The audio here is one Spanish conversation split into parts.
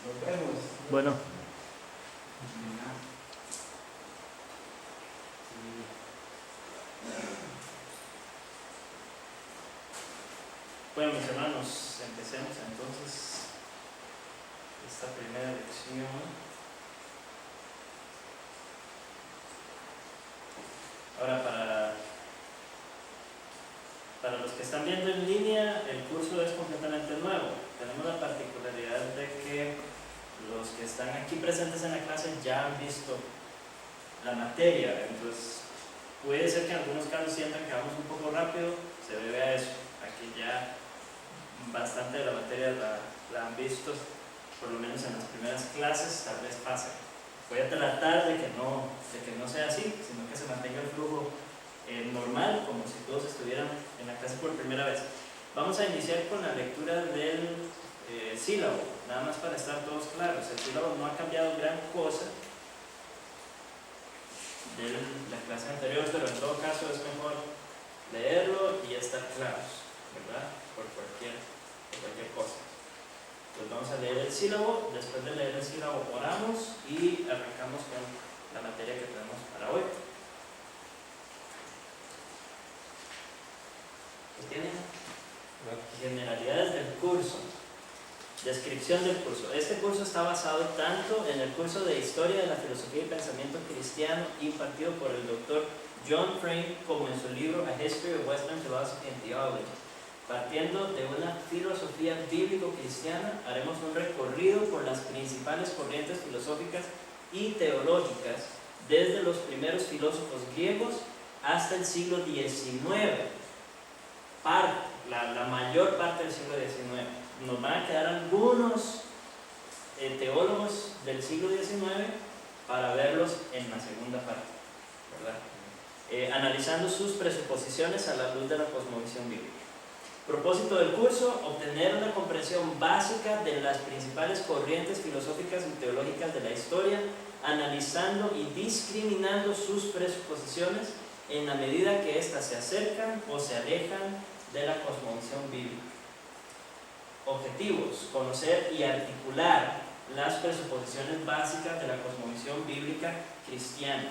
Nos vemos. Bueno. Bueno, mis hermanos, empecemos entonces esta primera lección. Ahora, para los que están viendo en línea, el curso es completamente nuevo. Tenemos la particularidad de que los que están aquí presentes en la clase ya han visto la materia, entonces puede ser que en algunos casos sientan que vamos un poco rápido, se debe a eso. Aquí ya bastante de la materia la han visto, por lo menos en las primeras clases, tal vez pase. Voy a tratar de que no sea así, sino que se mantenga el flujo normal, como si todos estuvieran en la clase por primera vez. Vamos a iniciar con la lectura del sílabo, nada más para estar todos claros. El sílabo no ha cambiado gran cosa de la clase anterior, pero en todo caso es mejor leerlo y estar claros, ¿verdad? Por cualquier cosa. Entonces vamos a leer el sílabo. Después de leer el sílabo oramos y arrancamos con la materia que tenemos para hoy. ¿Qué tienen? Generalidades del curso. Descripción del curso. Este curso está basado tanto en el curso de Historia de la Filosofía y Pensamiento Cristiano impartido por el Dr. John Frame como en su libro A History of Western Philosophy and Theology. Partiendo de una filosofía bíblico-cristiana, haremos un recorrido por las principales corrientes filosóficas y teológicas desde los primeros filósofos griegos hasta el siglo XIX. La mayor parte del siglo XIX. Nos van a quedar algunos teólogos del siglo XIX para verlos en la segunda parte, ¿verdad? Analizando sus presuposiciones a la luz de la cosmovisión bíblica. Propósito del curso: obtener una comprensión básica de las principales corrientes filosóficas y teológicas de la historia, analizando y discriminando sus presuposiciones en la medida que éstas se acercan o se alejan de la cosmovisión bíblica. Objetivos: conocer y articular las presuposiciones básicas de la cosmovisión bíblica cristiana,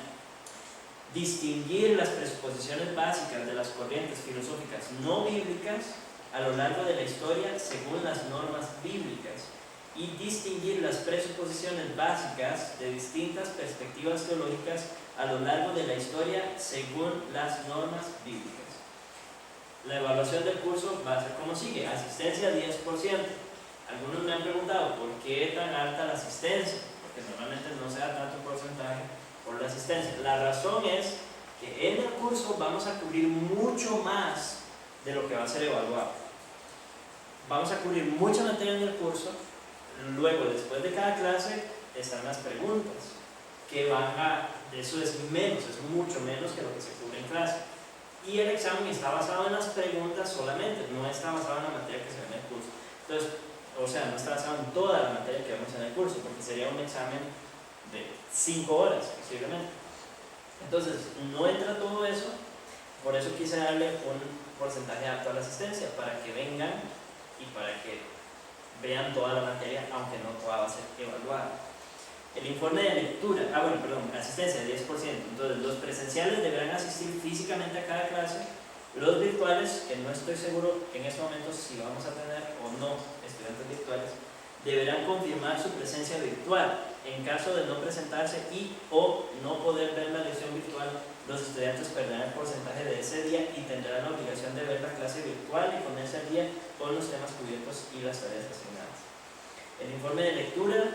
distinguir las presuposiciones básicas de las corrientes filosóficas no bíblicas a lo largo de la historia según las normas bíblicas, y distinguir las presuposiciones básicas de distintas perspectivas teológicas a lo largo de la historia según las normas bíblicas. La evaluación del curso va a ser como sigue: asistencia 10%. Algunos me han preguntado por qué tan alta la asistencia, porque normalmente no se da tanto porcentaje por la asistencia. La razón es que en el curso vamos a cubrir mucho más de lo que va a ser evaluado. Vamos a cubrir mucha materia en el curso. Luego, después de cada clase, están las preguntas, que eso es mucho menos que lo que se cubre en clase. Y el examen está basado en las preguntas solamente, no está basado en la materia que se ve en el curso. Entonces, no está basado en toda la materia que vemos en el curso, porque sería un examen de 5 horas, posiblemente. Entonces, no entra todo eso, por eso quise darle un porcentaje apto a la asistencia, para que vengan y para que vean toda la materia, aunque no toda va a ser evaluada. El informe de lectura, asistencia de 10%. Entonces, los presenciales deberán asistir físicamente a cada clase. Los virtuales, que no estoy seguro en este momento si vamos a tener o no estudiantes virtuales, deberán confirmar su presencia virtual. En caso de no presentarse o no poder ver la lección virtual, los estudiantes perderán el porcentaje de ese día y tendrán la obligación de ver la clase virtual y ponerse al día con los temas cubiertos y las tareas asignadas. El informe de lectura, 15%.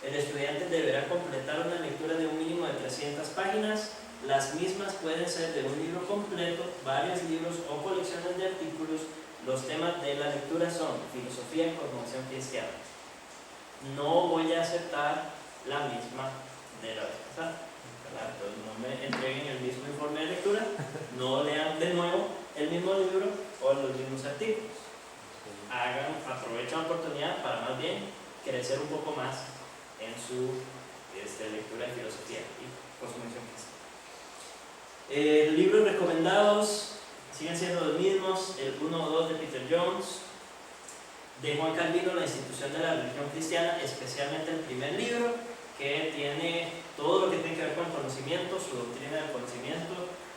El estudiante deberá completar una lectura de un mínimo de 300 páginas. Las mismas pueden ser de un libro completo, varios libros o colecciones de artículos. Los temas de la lectura son filosofía y cosmovisión cristiana. No voy a aceptar la misma de la vez pasada. Entonces, no me entreguen el mismo informe de lectura, no lean de nuevo el mismo libro o los mismos artículos. Aprovechen la oportunidad para más bien crecer un poco más en su lectura de filosofía y cosmovisión cristiana. Libros recomendados siguen siendo los mismos: el 1 o 2 de Peter Jones, de Juan Calvino, La institución de la religión cristiana, especialmente el primer libro, que tiene todo lo que tiene que ver con el conocimiento, su doctrina del conocimiento,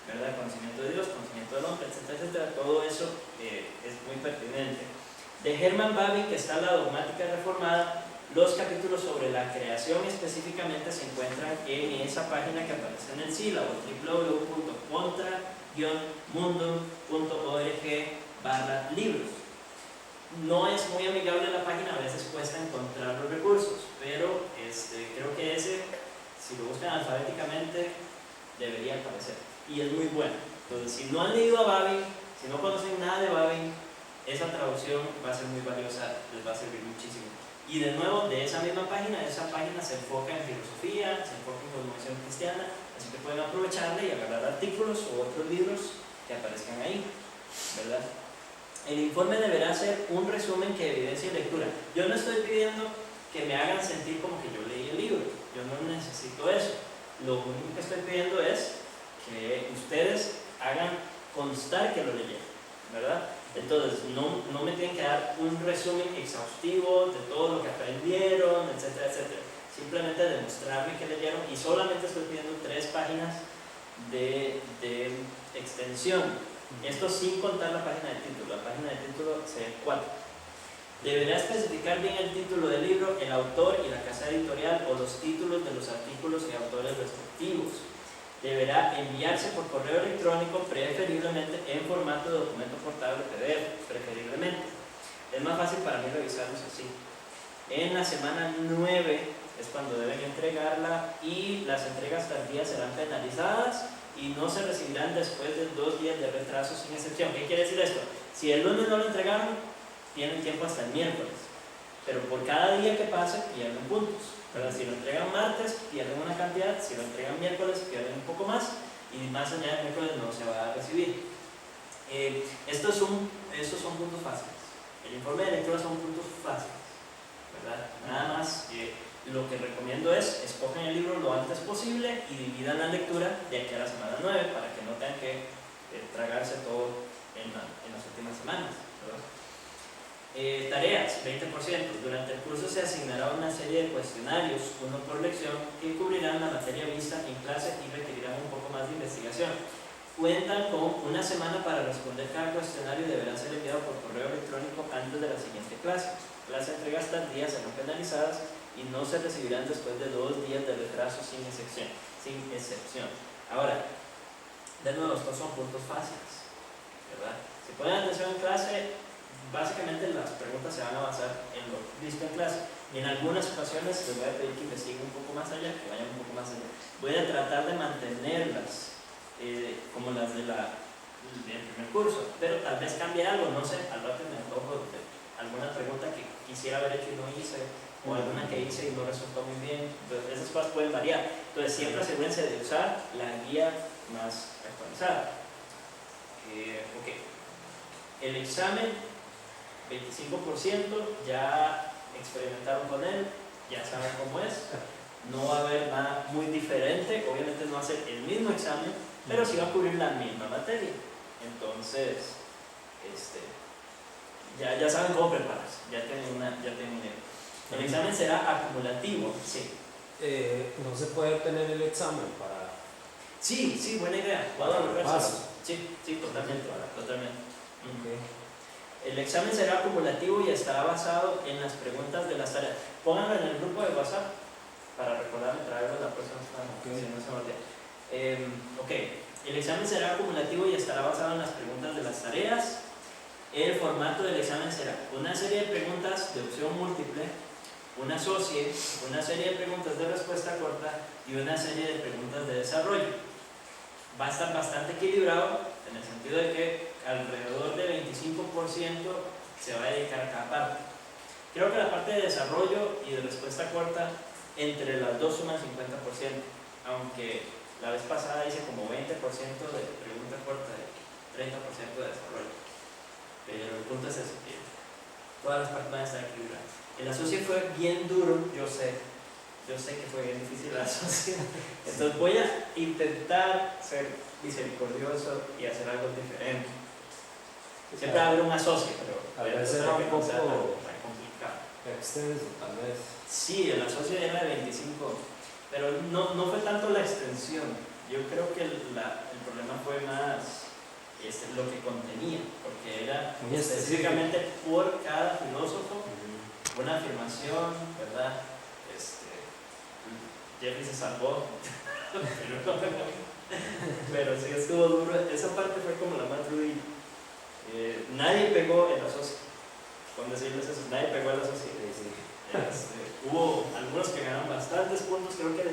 ¿verdad? Conocimiento de Dios, conocimiento del hombre, etcétera, etcétera. Todo eso es muy pertinente. De Herman Bavinck, que está la dogmática reformada. Los capítulos sobre la creación específicamente se encuentran en esa página que aparece en el sílabo, www.contra-mundum.org/libros. No es muy amigable la página, a veces cuesta encontrar los recursos, pero creo que ese, si lo buscan alfabéticamente, debería aparecer. Y es muy bueno. Entonces, si no han leído a Bavinck, si no conocen nada de Bavinck, esa traducción va a ser muy valiosa, les va a servir muchísimo. Y de nuevo, de esa misma página, esa página se enfoca en filosofía, se enfoca en cosmovisión cristiana, así que pueden aprovecharla y agarrar artículos o otros libros que aparezcan ahí, ¿verdad? El informe deberá ser un resumen que evidencie lectura. Yo no estoy pidiendo que me hagan sentir como que yo leí el libro, yo no necesito eso. Lo único que estoy pidiendo es que ustedes hagan constar que lo leyeron, ¿verdad? Entonces, no me tienen que dar un resumen exhaustivo de todo lo que aprendieron, etcétera, etcétera. Simplemente demostrarme que leyeron, y solamente estoy pidiendo 3 páginas de extensión. Esto sin contar la página de título. La página de título se ve 4. Deberá especificar bien el título del libro, el autor y la casa editorial, o los títulos de los artículos y autores respectivos. Deberá enviarse por correo electrónico, preferiblemente en formato de documento portable PDF, preferiblemente. Es más fácil para mí revisarlos así. En la semana 9 es cuando deben entregarla, y las entregas tardías serán penalizadas y no se recibirán después de 2 días de retraso sin excepción. ¿Qué quiere decir esto? Si el lunes no lo entregaron, tienen tiempo hasta el miércoles, pero por cada día que pase pierden puntos. ¿Verdad? Si lo entregan martes, pierden una cantidad; si lo entregan miércoles, pierden un poco más, y más allá del miércoles no se va a recibir. Estos son puntos fáciles. El informe de lectura son puntos fáciles, ¿verdad? Nada más, lo que recomiendo es: escogen el libro lo antes posible y dividan la lectura de aquí a la semana 9, para que no tengan que tragarse todo en las últimas semanas, ¿verdad? Tareas, 20%. Durante el curso se asignará una serie de cuestionarios, uno por lección, que cubrirán la materia vista en clase y requerirán un poco más de investigación. Cuentan con una semana para responder cada cuestionario y deberá ser enviado por correo electrónico antes de la siguiente clase. Las entregas tardías serán penalizadas y no se recibirán después de 2 días de retraso sin excepción. Ahora, de nuevo, estos son puntos fáciles, ¿verdad? Si ponen atención en clase, básicamente las preguntas se van a basar en lo visto en clase. En algunas ocasiones les voy a pedir que investiguen un poco más allá, que vayan un poco más allá. Voy a tratar de mantenerlas como las del primer curso, pero tal vez cambie algo, no sé. Al rato me antojo de alguna pregunta que quisiera haber hecho y no hice, o alguna que hice y no resultó muy bien. Entonces, esas cosas pueden variar. Entonces, siempre asegúrense de usar la guía más actualizada. Ok. El examen, 25%, ya experimentaron con él, ya saben cómo es. No va a haber nada muy diferente. Obviamente no va a ser el mismo examen, pero sí va a cubrir la misma materia. Entonces, ya saben cómo prepararse, ya tienen una idea. El examen será acumulativo, sí. No se puede obtener el examen para... Sí, buena idea. ¿Puedo volverse? Sí, totalmente. Okay. El examen será acumulativo y estará basado en las preguntas de las tareas. Pónganlo en el grupo de WhatsApp para recordarme traerlo la próxima semana. Okay. Si no se me olvida. El examen será acumulativo y estará basado en las preguntas de las tareas. El formato del examen será una serie de preguntas de opción múltiple, una socie, una serie de preguntas de respuesta corta y una serie de preguntas de desarrollo. Va a estar bastante equilibrado, en el sentido de que alrededor del 25% se va a dedicar a cada parte. Creo que la parte de desarrollo y de respuesta corta, entre las dos suman 50%, aunque la vez pasada hice como 20% de pregunta corta y 30% de desarrollo. Pero el punto es ese, que todas las partes van a estar equilibradas. El asocio fue bien duro, yo sé que fue bien difícil el asocio. Entonces voy a intentar ser misericordioso y hacer algo diferente. Siempre va a haber un asocio, pero a veces era un poco extenso, tal vez. Sí, el asocio era de 25, pero no fue tanto la extensión. Yo creo que el problema fue más lo que contenía, porque era Muy específicamente por cada filósofo una afirmación, ¿verdad? Jeffrey se salvó, pero sí estuvo duro. Esa parte fue como la más ruida. Nadie pegó el asocio, con decirles eso, nadie pegó el asocio. Hubo algunos que ganaron bastantes puntos, creo que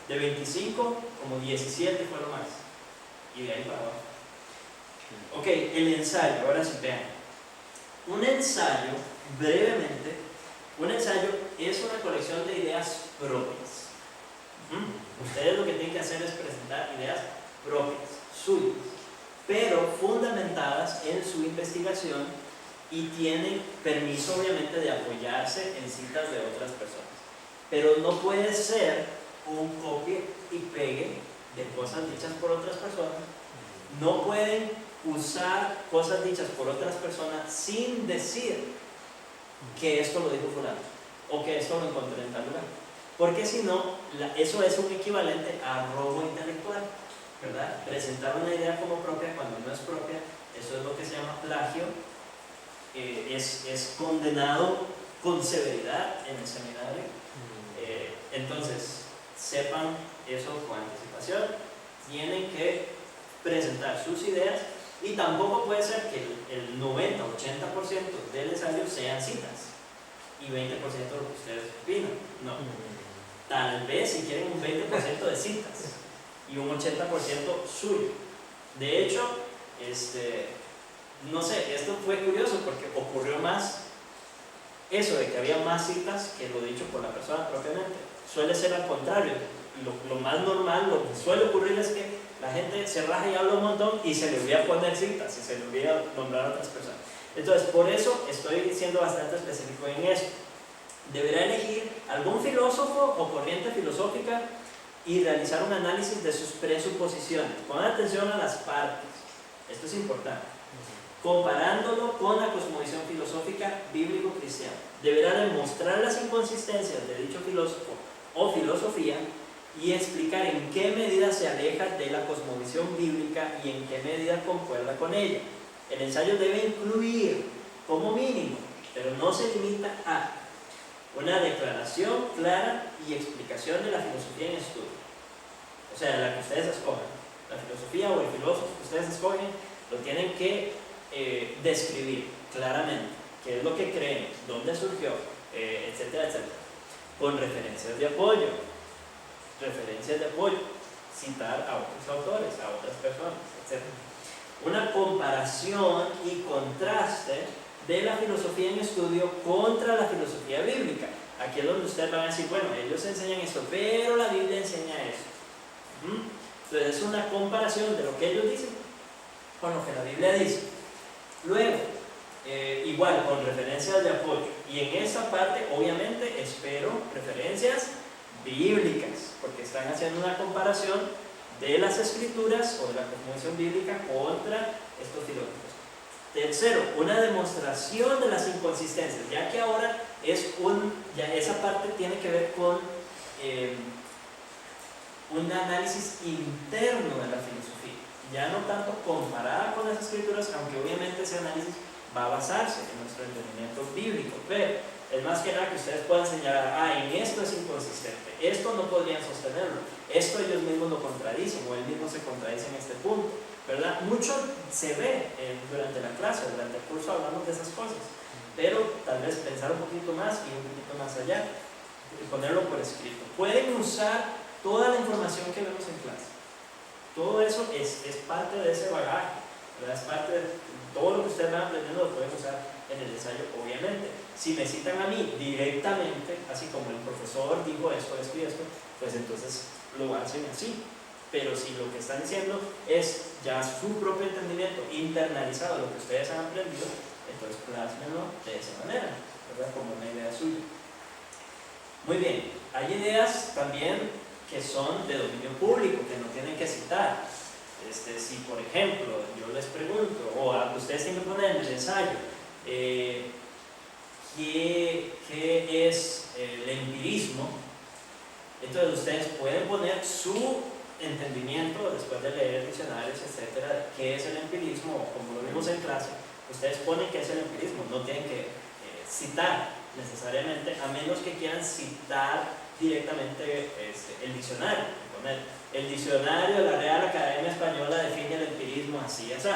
de 25, como 17 fueron más, y de ahí para abajo. Ok, el ensayo, ahora sí vean. Un ensayo, brevemente, un ensayo es una colección de ideas propias. Ustedes lo que tienen que hacer es presentar ideas propias, suyas, pero fundamentadas en su investigación y tienen permiso obviamente de apoyarse en citas de otras personas. Pero no puede ser un copie y pegue de cosas dichas por otras personas. No pueden usar cosas dichas por otras personas sin decir que esto lo dijo fulano o que esto lo encontré en tal lugar, porque si no, eso es un equivalente a robo intelectual, ¿verdad? Presentar una idea como propia cuando no es propia, eso es lo que se llama plagio. Es condenado con severidad en el seminario. Entonces, sepan eso con anticipación. Tienen que presentar sus ideas y tampoco puede ser que el 90-80% del ensayo sean citas y 20% lo que ustedes opinan. No. Tal vez si quieren un 20% de citas y un 80% suyo. De hecho, no sé, esto fue curioso porque ocurrió más eso de que había más citas que lo dicho por la persona propiamente. Suele ser al contrario. Lo más normal, lo que suele ocurrir es que la gente se raja y habla un montón y se le olvida poner citas y se le olvida nombrar a otras personas. Entonces, por eso estoy siendo bastante específico en esto. Deberá elegir algún filósofo o corriente filosófica y realizar un análisis de sus presuposiciones. Pongan atención a las partes. Esto es importante. Comparándolo con la cosmovisión filosófica bíblico-cristiana. Deberá demostrar las inconsistencias de dicho filósofo o filosofía y explicar en qué medida se aleja de la cosmovisión bíblica y en qué medida concuerda con ella. El ensayo debe incluir, como mínimo, pero no se limita a, una declaración clara y explicación de la filosofía en estudio. O sea, la que ustedes escojan. La filosofía o el filósofo que ustedes escogen lo tienen que describir claramente qué es lo que creen, dónde surgió, etcétera, etcétera. Con referencias de apoyo. Citar a otros autores, a otras personas, etc. Una comparación y contraste de la filosofía en estudio contra la filosofía bíblica. Aquí es donde ustedes van a decir, bueno, ellos enseñan esto, pero la Biblia enseña esto. Entonces es una comparación de lo que ellos dicen con lo que la Biblia dice. Luego, igual con referencias de apoyo. Y en esa parte, obviamente, espero referencias bíblicas, porque están haciendo una comparación de las escrituras o de la cosmovisión bíblica contra estos filósofos. Tercero, una demostración de las inconsistencias, ya que ahora ya esa parte tiene que ver con un análisis interno de la filosofía, ya no tanto comparada con las escrituras, aunque obviamente ese análisis va a basarse en nuestro entendimiento bíblico, pero es más que nada que ustedes puedan señalar, en esto es inconsistente, esto no podrían sostenerlo, esto ellos mismos lo contradicen, o él mismo se contradice en este punto, ¿verdad? Mucho se ve durante la clase, durante el curso hablamos de esas cosas, pero tal vez pensar un poquito más y un poquito más allá, y ponerlo por escrito. Pueden usar toda la información que vemos en clase, todo eso es parte de ese bagaje, ¿verdad? Es parte de todo lo que ustedes van aprendiendo, lo pueden usar en el ensayo, obviamente. Si me citan a mí directamente, así como el profesor dijo esto y esto, pues entonces lo hacen así. Pero si lo que están diciendo es ya su propio entendimiento internalizado, lo que ustedes han aprendido, entonces plásmenlo de esa manera, ¿verdad? Como una idea suya. Muy bien, hay ideas también que son de dominio público, que no tienen que citar. Si por ejemplo yo les pregunto, o ustedes tienen que poner en el ensayo, ¿qué Entonces ustedes pueden poner su entendimiento después de leer diccionarios, etcétera, qué es el empirismo, como lo vimos en clase. Ustedes ponen qué es el empirismo, no tienen que citar necesariamente, a menos que quieran citar directamente el diccionario. Poner el diccionario de la Real Academia Española define el empirismo así, así.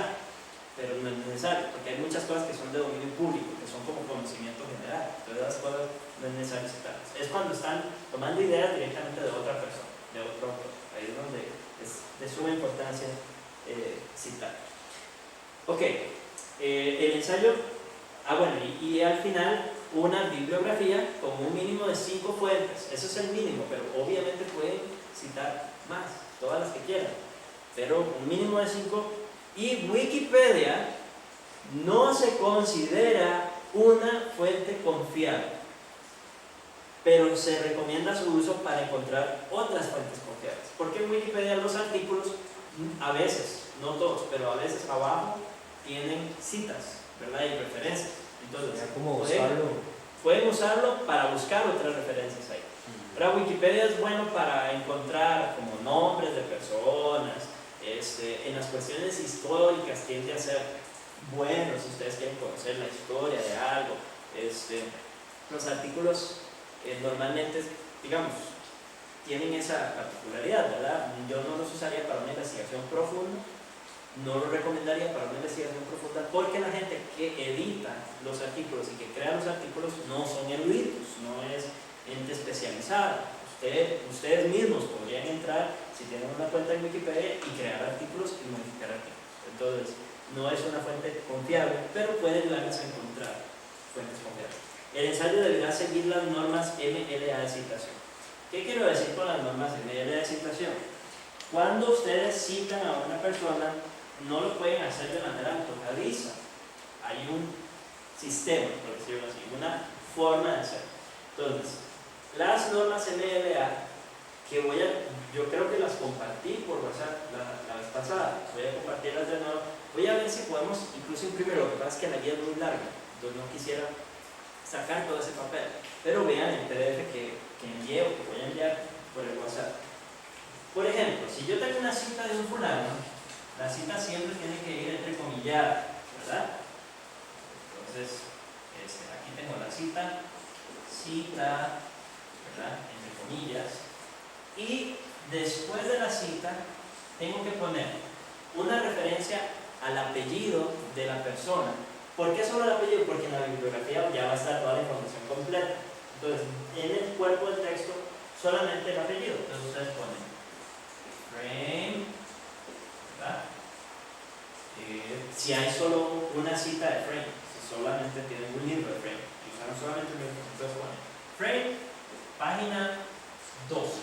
Pero no es necesario, porque hay muchas cosas que son de dominio público, que son como conocimiento general. Entonces las cosas no es necesario citarlas. Es cuando están tomando ideas directamente de otra persona, de otro autor. Ahí es donde es de suma importancia citar. Ok, el ensayo, bueno, y al final una bibliografía con un mínimo de 5 fuentes. Eso es el mínimo, pero obviamente pueden citar más, todas las que quieran, pero un mínimo de 5. Y Wikipedia no se considera una fuente confiable, pero se recomienda su uso para encontrar otras fuentes confiables. Porque en Wikipedia los artículos, a veces, no todos, pero a veces abajo tienen citas, ¿verdad? Y referencias. Entonces, pueden usarlo para buscar otras referencias ahí. Ahora, Wikipedia es bueno para encontrar como nombres de personas. En las cuestiones históricas tiende a ser bueno si ustedes quieren conocer la historia de algo. Los artículos normalmente, digamos, tienen esa particularidad, ¿verdad? Yo no los usaría para una investigación profunda, no lo recomendaría para una investigación profunda, porque la gente que edita los artículos y que crea los artículos no son eruditos, no es gente especializada. Ustedes mismos podrían entrar, si tienen una cuenta en Wikipedia, y crear artículos y modificar artículos. Entonces, no es una fuente confiable, pero puede ayudarles a encontrar fuentes confiables. El ensayo deberá seguir las normas MLA de citación. ¿Qué quiero decir con las normas MLA de citación? Cuando ustedes citan a una persona, no lo pueden hacer de manera antojadiza. Hay un sistema, por decirlo así, una forma de hacer. Entonces, las normas MLA, que yo creo que las compartí por WhatsApp la vez pasada, voy a compartirlas de nuevo. Voy a ver si podemos incluso imprimirlo, lo que pasa es que la guía es muy larga, entonces no quisiera sacar todo ese papel, pero vean el PDF que envié o que voy a enviar por el WhatsApp. Por ejemplo, si yo tengo una cita de un fulano, la cita siempre tiene que ir entrecomillada, ¿verdad? Entonces, aquí tengo la cita, ¿verdad? Entre comillas, y después de la cita tengo que poner una referencia al apellido de la persona. ¿Por qué solo el apellido? Porque en la bibliografía ya va a estar toda la información completa. Entonces, en el cuerpo del texto, solamente el apellido. Entonces ustedes ponen Frame, ¿verdad? Si hay solo una cita de Frame, si solamente tienen un libro de Frame, si usaron solamente un libro, entonces ponen Frame, página 12,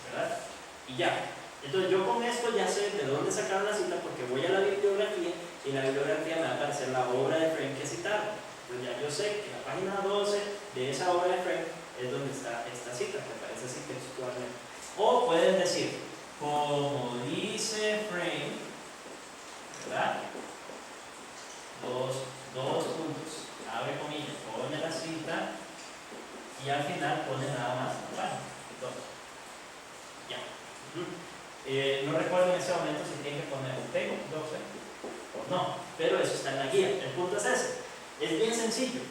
¿verdad? Y ya. Entonces yo con esto ya sé de dónde sacaron la cita, porque voy a la bibliografía y en la bibliografía me va a aparecer la obra de Frame que citaron. Entonces ya yo sé que la página 12 de esa obra de Frame es donde está esta cita, que aparece así textualmente. O pueden decir, como dice Frame, ¿verdad? Dos puntos, abre comillas, pone la cita y al final pone nada más la página. Entonces, ya. No recuerdo en ese momento si tienen que poner un texto 12 o no, pero eso está en la guía. El punto es ese. Es bien sencillo,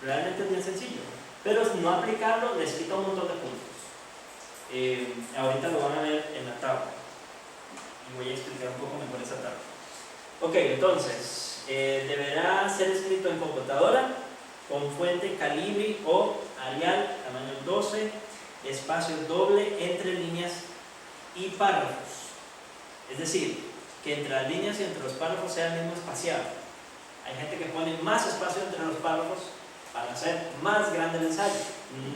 realmente es bien sencillo, pero no aplicarlo les quita un montón de puntos. Ahorita lo van a ver en la tabla y voy a explicar un poco mejor esa tabla. Ok, entonces deberá ser escrito en computadora con fuente Calibri o Arial tamaño 12, espacio doble entre líneas y párrafos, es decir, que entre las líneas y entre los párrafos sea el mismo espaciado. Hay gente que pone más espacio entre los párrafos para hacer más grande el ensayo.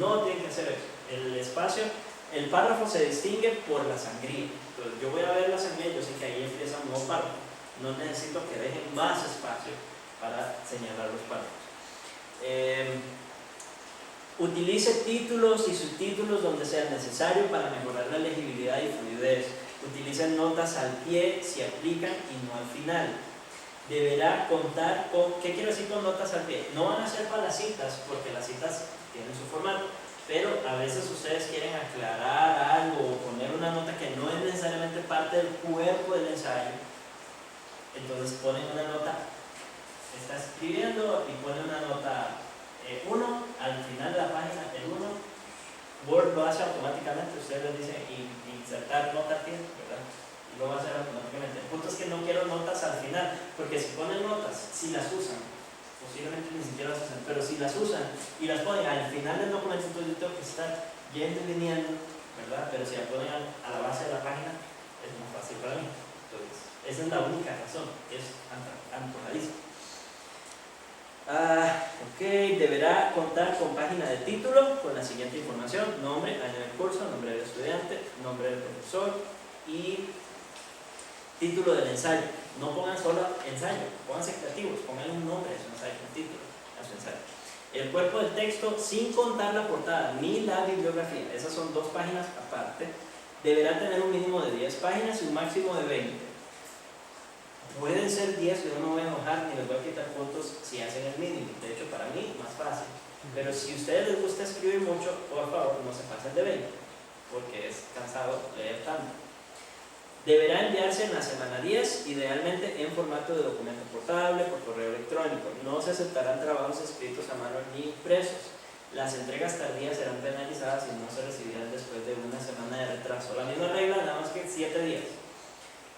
No tienen que hacer eso. El espacio, el párrafo se distingue por la sangría. Entonces yo voy a ver la sangría y yo sé que ahí empieza un nuevo párrafo. No necesito que dejen más espacio para señalar los párrafos. Utilice títulos y subtítulos donde sea necesario para mejorar la legibilidad y fluidez. Utilicen notas al pie si aplican y no al final. Deberá contar con, ¿qué quiero decir con notas al pie? No van a ser para las citas, porque las citas tienen su formato, pero a veces ustedes quieren aclarar algo o poner una nota que no es necesariamente parte del cuerpo del ensayo. Entonces ponen una nota, está escribiendo y pone una nota 1 al final de la página, el 1. Word lo hace automáticamente, ustedes le dicen insertar nota aquí, ¿verdad? Y lo va a hacer automáticamente. El punto es que no quiero notas al final, porque si ponen notas, si las usan, posiblemente ni siquiera las usan, pero si las usan y las ponen al final del documento, entonces yo tengo que estar yendo y viniendo, ¿verdad? Pero si la ponen a la base de la página, es más fácil para mí. Entonces, esa es la única razón, es antojadizo. Ok, deberá contar con página de título con la siguiente información: nombre, año del curso, nombre del estudiante, nombre del profesor y título del ensayo. No pongan solo ensayo, pónganse creativos, pongan un nombre a su ensayo, un título a su ensayo. El cuerpo del texto, sin contar la portada ni la bibliografía, esas son 2 páginas aparte, deberá tener un mínimo de 10 páginas y un máximo de 20. Pueden ser 10, yo no me voy a enojar ni les voy a quitar puntos si hacen el mínimo. De hecho, para mí, más fácil. Pero si a ustedes les gusta escribir mucho, por favor, no se pasen de 20, porque es cansado leer tanto. Deberá enviarse en la semana 10, idealmente en formato de documento portable, por correo electrónico. No se aceptarán trabajos escritos a mano ni impresos. Las entregas tardías serán penalizadas y no se recibirán después de una semana de retraso. La misma regla, nada más que 7 días.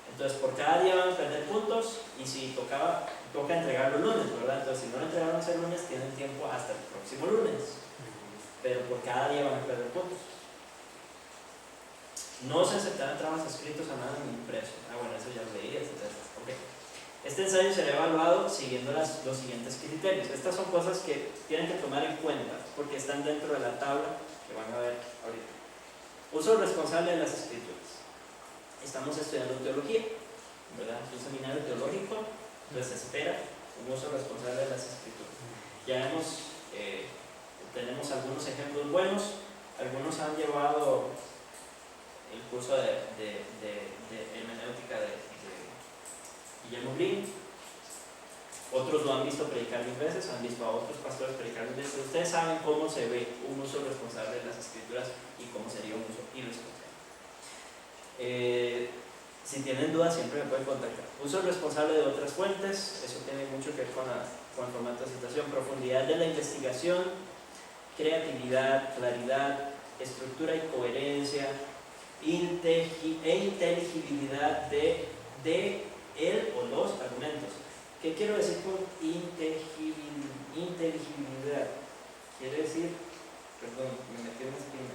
Entonces, por cada día van a perder puntos, y si toca entregarlo el lunes, ¿verdad? Entonces, si no lo entregaron ese lunes, tienen tiempo hasta el próximo lunes. Pero por cada día van a perder puntos. No se aceptarán trabajos escritos a mano ni impresos. Bueno, eso ya lo leí, etc. Okay. Este ensayo será evaluado siguiendo los siguientes criterios. Estas son cosas que tienen que tomar en cuenta, porque están dentro de la tabla que van a ver ahorita. Uso responsable de las escrituras. Estamos estudiando teología, ¿verdad? Es un seminario teológico, entonces se espera un uso responsable de las escrituras. Ya tenemos algunos ejemplos buenos. Algunos han llevado el curso de hermenéutica de Guillermo Green, otros lo han visto predicar 1000 veces, han visto a otros pastores predicar 1000 veces. Ustedes saben cómo se ve un uso responsable de las escrituras y cómo sería un uso irresponsable. Si tienen dudas, siempre me pueden contactar. Uso responsable de otras fuentes, eso tiene mucho que ver con el formato de citación. Profundidad de la investigación, creatividad, claridad, estructura y coherencia, inteligibilidad de el o los argumentos. ¿Qué quiero decir con inteligibilidad? Quiere decir, perdón, me metí una espina.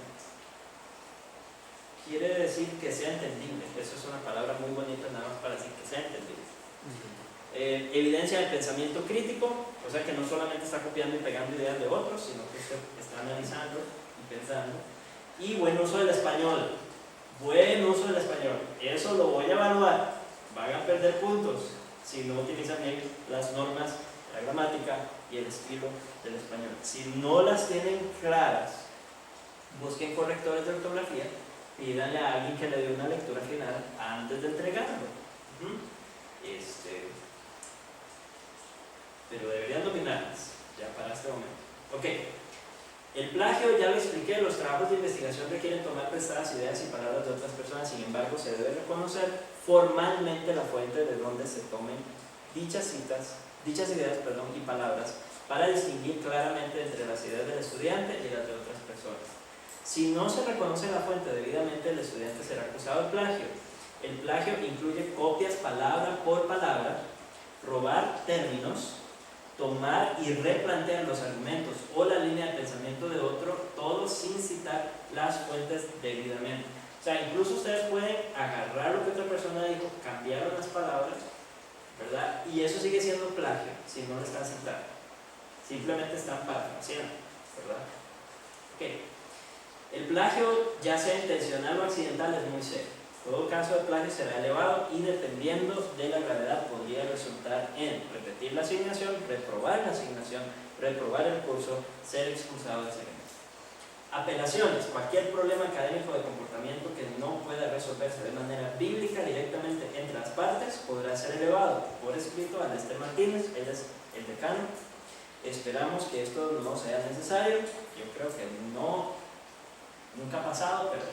Quiere decir que sea entendible. Eso es una palabra muy bonita, nada más para decir que sea entendible. Evidencia del pensamiento crítico, o sea que no solamente está copiando y pegando ideas de otros, sino que usted está analizando y pensando. Y buen uso del español. Buen uso del español. Eso lo voy a evaluar. Van a perder puntos si no utilizan bien las normas, la gramática y el estilo del español. Si no las tienen claras, busquen correctores de ortografía. Pídanle a alguien que le dé una lectura final antes de entregarlo. Pero deberían dominarlas ya para este momento. Ok. El plagio, ya lo expliqué, los trabajos de investigación requieren tomar prestadas ideas y palabras de otras personas. Sin embargo, se debe reconocer formalmente la fuente de donde se tomen dichas ideas y palabras, para distinguir claramente entre las ideas del estudiante y las de otras personas. Si no se reconoce la fuente debidamente, el estudiante será acusado de plagio. El plagio incluye copias palabra por palabra, robar términos, tomar y replantear los argumentos o la línea de pensamiento de otro, todo sin citar las fuentes debidamente. O sea, incluso ustedes pueden agarrar lo que otra persona dijo, cambiar unas palabras, ¿verdad? Y eso sigue siendo plagio si no lo están citando. Simplemente están parafraseando, ¿verdad? Ok. El plagio, ya sea intencional o accidental, es muy serio. Todo caso de plagio será elevado y, dependiendo de la gravedad, podría resultar en repetir la asignación, reprobar la asignación, reprobar el curso, ser expulsado del semestre. Apelaciones. Cualquier problema académico de comportamiento que no pueda resolverse de manera bíblica directamente entre las partes podrá ser elevado por escrito a Lester Martínez, él es el decano. Esperamos que esto no sea necesario. Yo creo que no Nunca ha pasado, pero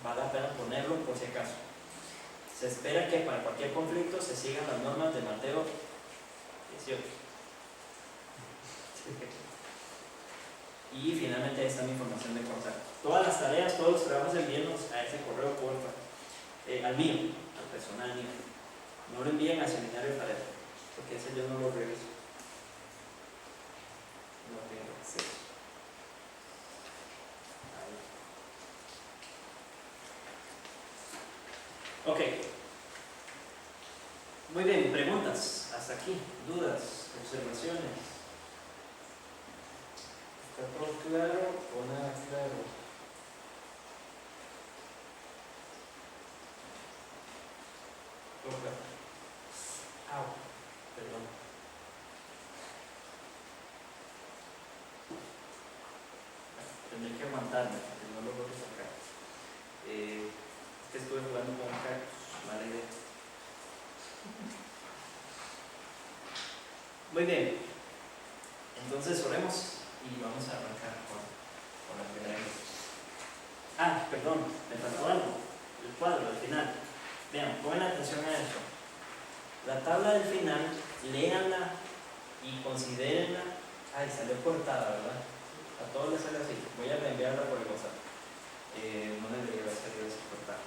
vale la pena ponerlo por si acaso. Se espera que para cualquier conflicto se sigan las normas de Mateo 18. Y finalmente ahí está mi información de contacto. Todas las tareas, todos los trabajos envíenlos a ese correo, porfa. Al mío, al personal mío. No lo envíen al seminario Faret, porque ese yo no lo reviso. No tengo acceso. Ahí. Ok. Muy bien, preguntas hasta aquí, dudas, observaciones. ¿Está todo claro o nada claro? Ok. Au, perdón. Tendré que aguantarme, porque no lo voy a sacar. Es que estuve jugando con un cactus, mala idea. Muy bien, entonces oremos y vamos a arrancar con la primera clase. Ah, perdón, me faltó algo, el cuadro al final. Vean, pongan atención a eso. La tabla del final, léanla y considérenla. Ay, salió cortada, ¿verdad? A todos les sale así. Voy a reenviarla por el WhatsApp. No debería haber salido así cortada.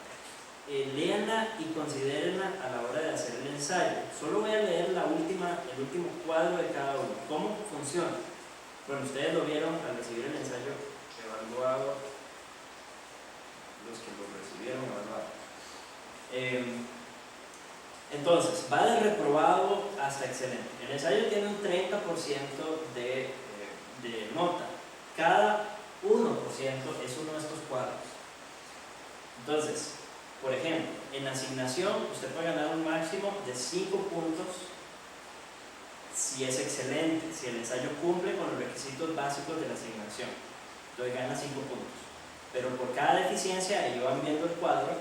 Léanla y considérenla a la hora de hacer el ensayo. Solo voy a leer el último cuadro de cada uno. ¿Cómo funciona? Bueno, ustedes lo vieron al recibir el ensayo evaluado, los que lo recibieron evaluado. Entonces, va de reprobado hasta excelente. El ensayo tiene un 30% de nota. Cada 1% es uno de estos cuadros. Entonces, por ejemplo, en asignación usted puede ganar un máximo de 5 puntos si es excelente, si el ensayo cumple con los requisitos básicos de la asignación. Entonces gana 5 puntos. Pero por cada deficiencia, ahí van viendo el cuadro,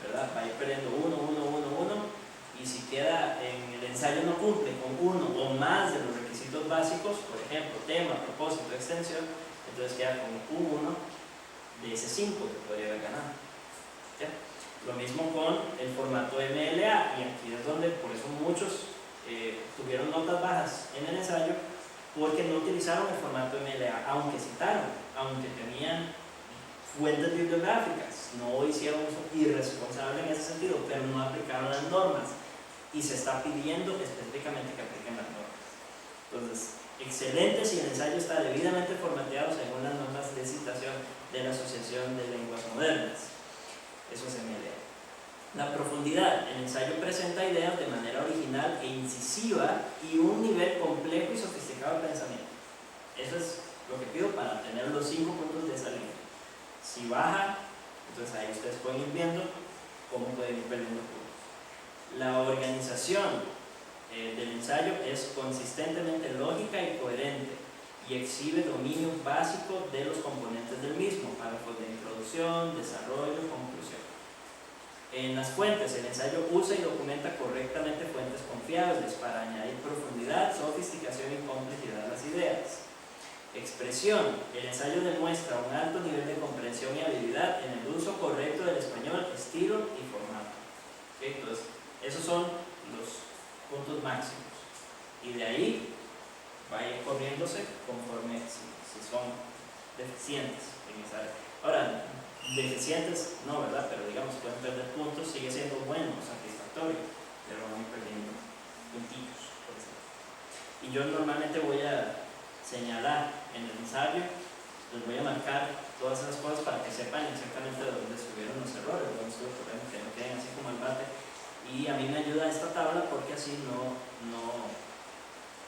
¿verdad? Va a ir perdiendo 1, 1, 1, 1. Y si queda en el ensayo no cumple con uno o más de los requisitos básicos, por ejemplo, tema, propósito, extensión, entonces queda con un 1 de ese 5 que podría haber ganado. ¿Ya? Lo mismo con el formato MLA, y aquí es donde por eso muchos tuvieron notas bajas en el ensayo, porque no utilizaron el formato MLA, aunque citaron, aunque tenían fuentes bibliográficas, no hicieron uso irresponsable en ese sentido, pero no aplicaron las normas, y se está pidiendo específicamente que apliquen las normas. Entonces, excelente si el ensayo está debidamente formateado según las normas de citación de la Asociación de Lenguas Modernas. Eso es MLA. La profundidad. El ensayo presenta ideas de manera original e incisiva y un nivel complejo y sofisticado de pensamiento. Eso es lo que pido para tener los 5 puntos de esa línea. Si baja, entonces ahí ustedes pueden ir viendo cómo pueden ir perdiendo puntos. La organización del ensayo es consistentemente lógica y coherente y exhibe dominio básico de los componentes del mismo, párrafos de introducción, desarrollo, conclusión. En las fuentes, el ensayo usa y documenta correctamente fuentes confiables para añadir profundidad, sofisticación y complejidad a las ideas. Expresión, el ensayo demuestra un alto nivel de comprensión y habilidad en el uso correcto del español, estilo y formato. ¿Okay? Entonces, esos son los puntos máximos. Y de ahí va a ir corriéndose conforme si son deficientes en esa área. Ahora, deficientes no, ¿verdad? Pero digamos, pueden perder puntos, sigue siendo bueno, satisfactorio, pero van a ir perdiendo puntitos, por ejemplo. Y yo normalmente voy a señalar en el ensayo, les voy a marcar todas esas cosas para que sepan exactamente de dónde estuvieron los errores, dónde estuvo el problema, que no queden así como el bate. Y a mí me ayuda esta tabla porque así no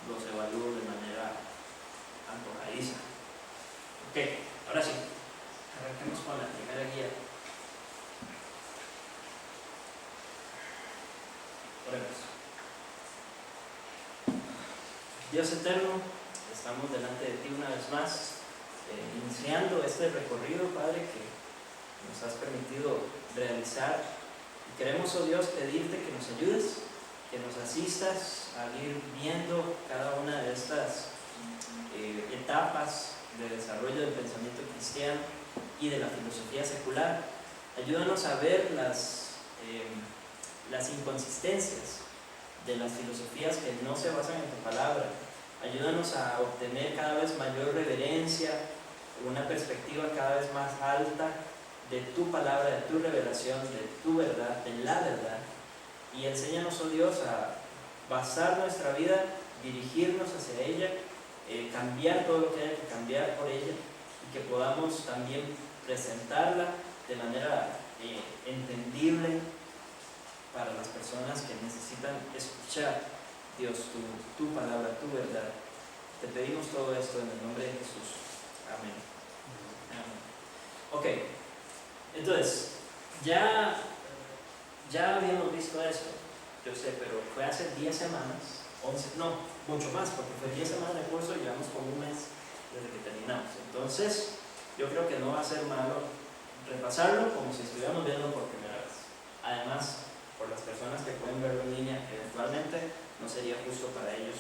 los evalúo de manera antojadiza. Ok, ahora sí, arranquemos con la primera guía. Oremos. Dios eterno, estamos delante de ti una vez más, iniciando este recorrido, Padre, que nos has permitido realizar. Y queremos, oh Dios, pedirte que nos ayudes, que nos asistas a ir viendo cada una de estas etapas de desarrollo del pensamiento cristiano, y de la filosofía secular. Ayúdanos a ver las inconsistencias de las filosofías que no se basan en tu palabra. Ayúdanos a obtener cada vez mayor reverencia, una perspectiva cada vez más alta de tu palabra, de tu revelación, de tu verdad, de la verdad. Y enséñanos, oh Dios, a basar nuestra vida, dirigirnos hacia ella, cambiar todo lo que haya que cambiar por ella, y que podamos también presentarla de manera entendible para las personas que necesitan escuchar, Dios, tu palabra, tu verdad. Te pedimos todo esto en el nombre de Jesús. Amén. Amén. Ok, entonces, ya habíamos visto esto, yo sé, pero fue hace 10 semanas, 11, no, mucho más, porque fue 10 semanas de curso y llevamos como un mes desde que terminamos. Entonces, yo creo que no va a ser malo repasarlo como si estuviéramos viendo por primera vez. Además, por las personas que pueden verlo en línea, eventualmente no sería justo para ellos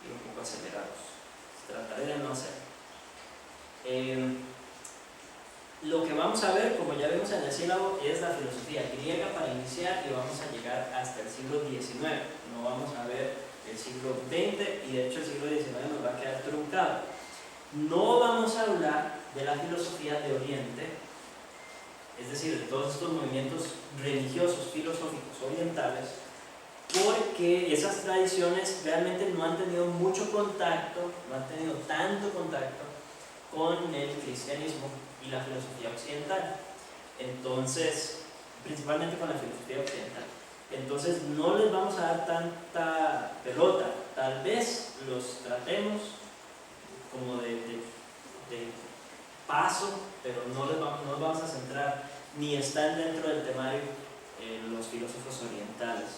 ir un poco acelerados. Trataré de no hacer. Lo que vamos a ver, como ya vimos en el sílabo, es la filosofía griega para iniciar, y vamos a llegar hasta el siglo XIX. No vamos a ver el siglo XX, y de hecho el siglo XIX nos va a quedar truncado. No vamos a hablar de la filosofía de Oriente, es decir, de todos estos movimientos religiosos, filosóficos orientales, porque esas tradiciones realmente no han tenido mucho contacto, no han tenido tanto contacto con el cristianismo y la filosofía occidental. Entonces, principalmente con la filosofía occidental. Entonces, no les vamos a dar tanta pelota. Tal vez los tratemos como de paso, pero no nos vamos a centrar, ni están dentro del temario los filósofos orientales.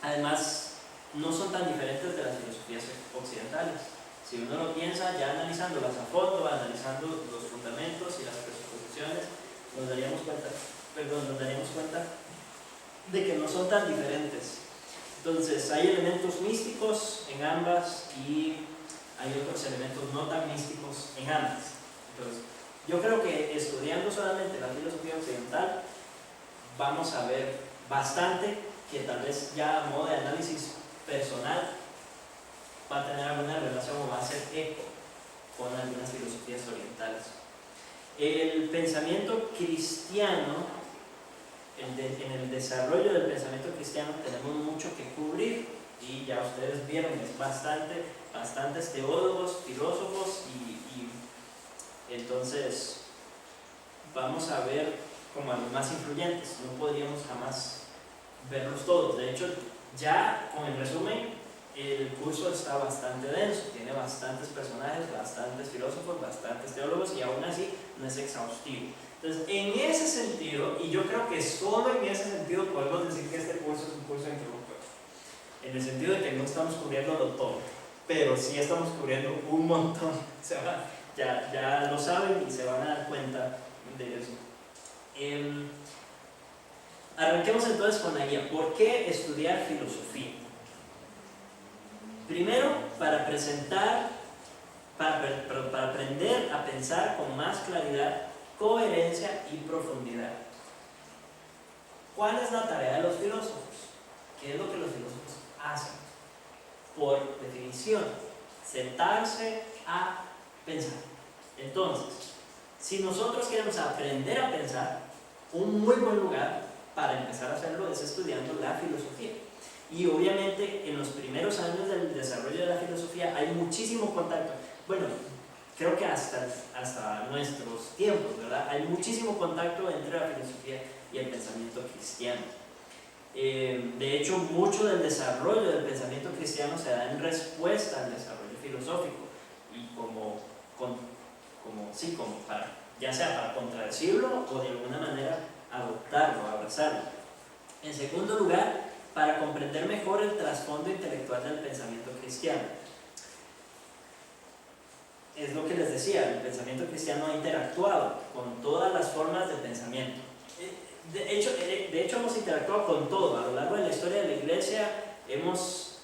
Además, no son tan diferentes de las filosofías occidentales. Si uno lo piensa, ya analizándolas a fondo, analizando los fundamentos y las presuposiciones, nos daríamos cuenta de que no son tan diferentes. Entonces, hay elementos místicos en ambas y hay otros elementos no tan místicos en ambas. Entonces, yo creo que estudiando solamente la filosofía occidental, vamos a ver bastante que tal vez ya a modo de análisis personal va a tener alguna relación o va a hacer eco con algunas filosofías orientales. El pensamiento cristiano, en el desarrollo del pensamiento cristiano tenemos mucho que cubrir, y ya ustedes vieron, es bastantes teólogos, filósofos, y entonces vamos a ver como a los más influyentes. No podríamos jamás verlos todos. De hecho, ya con el resumen, el curso está bastante denso, tiene bastantes personajes, bastantes filósofos, bastantes teólogos, y aún así no es exhaustivo. Entonces, en ese sentido, y yo creo que solo en ese sentido podemos decir que este curso es un curso introductorio, en el sentido de que no estamos cubriéndolo todo, pero sí estamos cubriendo un montón. Ya lo saben y se van a dar cuenta de eso. Arranquemos entonces con la guía. ¿Por qué estudiar filosofía? Primero, para aprender a pensar con más claridad, coherencia y profundidad. ¿Cuál es la tarea de los filósofos? ¿Qué es lo que los filósofos hacen? Por definición, sentarse a pensar. Entonces, si nosotros queremos aprender a pensar, un muy buen lugar para empezar a hacerlo es estudiando la filosofía. Y obviamente en los primeros años del desarrollo de la filosofía hay muchísimo contacto. Bueno, creo que hasta nuestros tiempos, ¿verdad? Hay muchísimo contacto entre la filosofía y el pensamiento cristiano. De hecho, mucho del desarrollo del pensamiento cristiano se da en respuesta al desarrollo filosófico, y como para, ya sea para contradecirlo o de alguna manera adoptarlo, abrazarlo. En segundo lugar, para comprender mejor el trasfondo intelectual del pensamiento cristiano. Es lo que les decía, el pensamiento cristiano ha interactuado con todas las formas de pensamiento. De hecho hemos interactuado con todo. A lo largo de la historia de la Iglesia hemos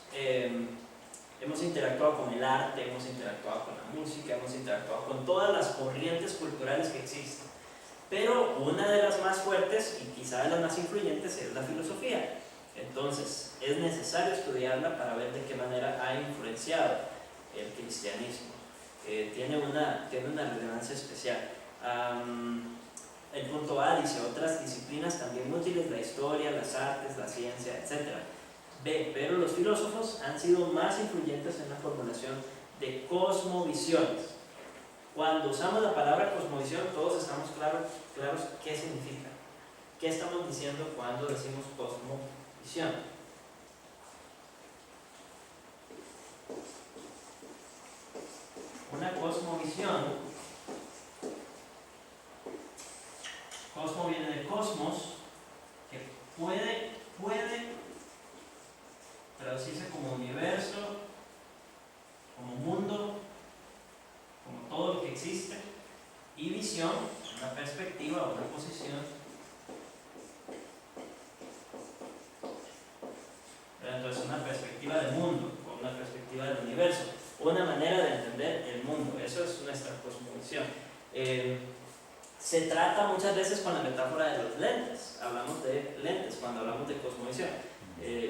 hemos interactuado con el arte, hemos interactuado con la música, hemos interactuado con todas las corrientes culturales que existen. Pero una de las más fuertes y quizá de las más influyentes es la filosofía. Entonces, es necesario estudiarla para ver de qué manera ha influenciado el cristianismo. Tiene una relevancia especial. El punto A dice: otras disciplinas también útiles, la historia, las artes, la ciencia, etc. B, pero los filósofos han sido más influyentes en la formulación de cosmovisiones. Cuando usamos la palabra cosmovisión, todos estamos claros qué significa. ¿Qué estamos diciendo cuando decimos cosmovisión? Una cosmovisión, cosmo viene de cosmos, que puede traducirse como universo, como mundo, como todo lo que existe, y visión, una perspectiva o una posición. Entonces, una perspectiva del mundo o una perspectiva del universo, una manera de entender el mundo. Eso es nuestra cosmovisión. Se trata muchas veces con la metáfora de los lentes. Hablamos de lentes cuando hablamos de cosmovisión.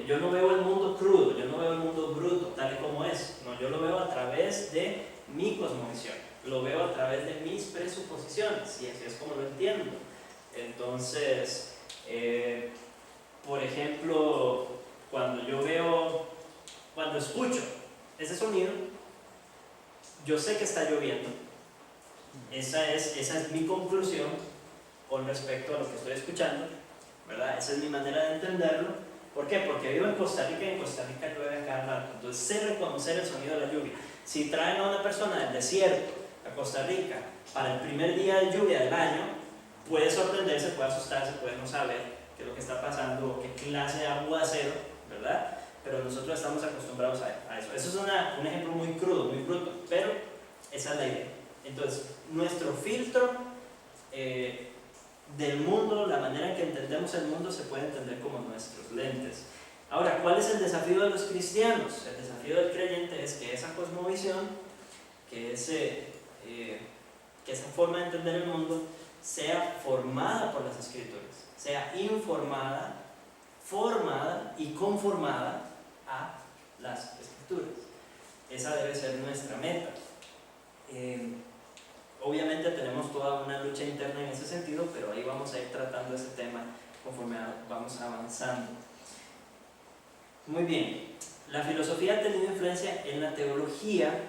Yo no veo el mundo crudo, yo no veo el mundo bruto tal y como es. No, yo lo veo a través de mi cosmovisión, lo veo a través de mis presuposiciones, y así es como lo entiendo. Entonces, por ejemplo, cuando escucho ese sonido, yo sé que está lloviendo. Esa es mi conclusión con respecto a lo que estoy escuchando, ¿verdad? Esa es mi manera de entenderlo. ¿Por qué? Porque vivo en Costa Rica y en Costa Rica llueve a cada rato. Entonces sé reconocer el sonido de la lluvia. Si traen a una persona del desierto a Costa Rica para el primer día de lluvia del año, puede sorprenderse, puede asustarse, puede no saber qué es lo que está pasando o qué clase de aguacero, ¿verdad? Pero nosotros estamos acostumbrados a eso. Eso es un ejemplo muy crudo, muy bruto, pero esa es la idea. Entonces, nuestro filtro del mundo, la manera en que entendemos el mundo, se puede entender como nuestros lentes. Ahora, ¿cuál es el desafío de los cristianos? El desafío del creyente es que esa cosmovisión, que esa forma de entender el mundo, sea formada por las Escrituras, sea informada, formada y conformada a las Escrituras. Esa debe ser nuestra meta. Obviamente tenemos toda una lucha interna en ese sentido, pero ahí vamos a ir tratando ese tema conforme vamos avanzando. Muy bien, la filosofía ha tenido influencia en la teología.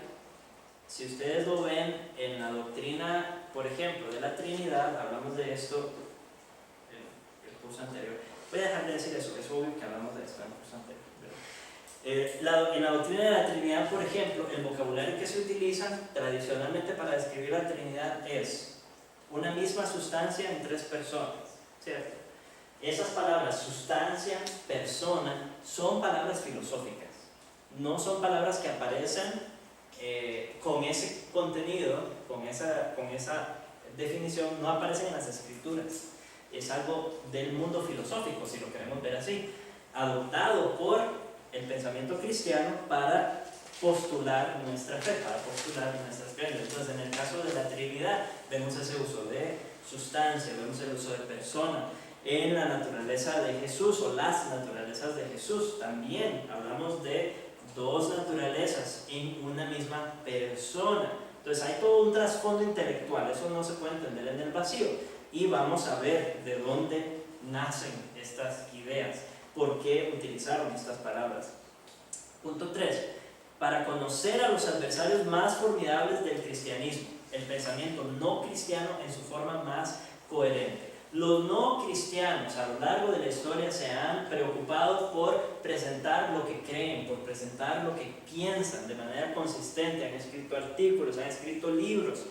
Si ustedes lo ven en la doctrina, por ejemplo, de la Trinidad, hablamos de esto en el curso anterior. Voy a dejar de decir eso, es obvio que hablamos de esto en el curso anterior. En la doctrina de la Trinidad, por ejemplo, el vocabulario que se utiliza tradicionalmente para describir la Trinidad es una misma sustancia en tres personas, ¿cierto? Esas palabras, sustancia, persona, son palabras filosóficas, no son palabras que aparecen con ese contenido, con esa definición, no aparecen en las Escrituras. Es algo del mundo filosófico, si lo queremos ver así, adoptado por el pensamiento cristiano para postular nuestra fe, para postular nuestras creencias. Entonces, en el caso de la Trinidad, vemos ese uso de sustancia, vemos el uso de persona. En la naturaleza de Jesús o las naturalezas de Jesús, también hablamos de dos naturalezas en una misma persona. Entonces, hay todo un trasfondo intelectual, eso no se puede entender en el vacío. Y vamos a ver de dónde nacen estas ideas. ¿Por qué utilizaron estas palabras? Punto 3. Para conocer a los adversarios más formidables del cristianismo, el pensamiento no cristiano en su forma más coherente. Los no cristianos a lo largo de la historia se han preocupado por presentar lo que creen, por presentar lo que piensan de manera consistente. Han escrito artículos, han escrito libros,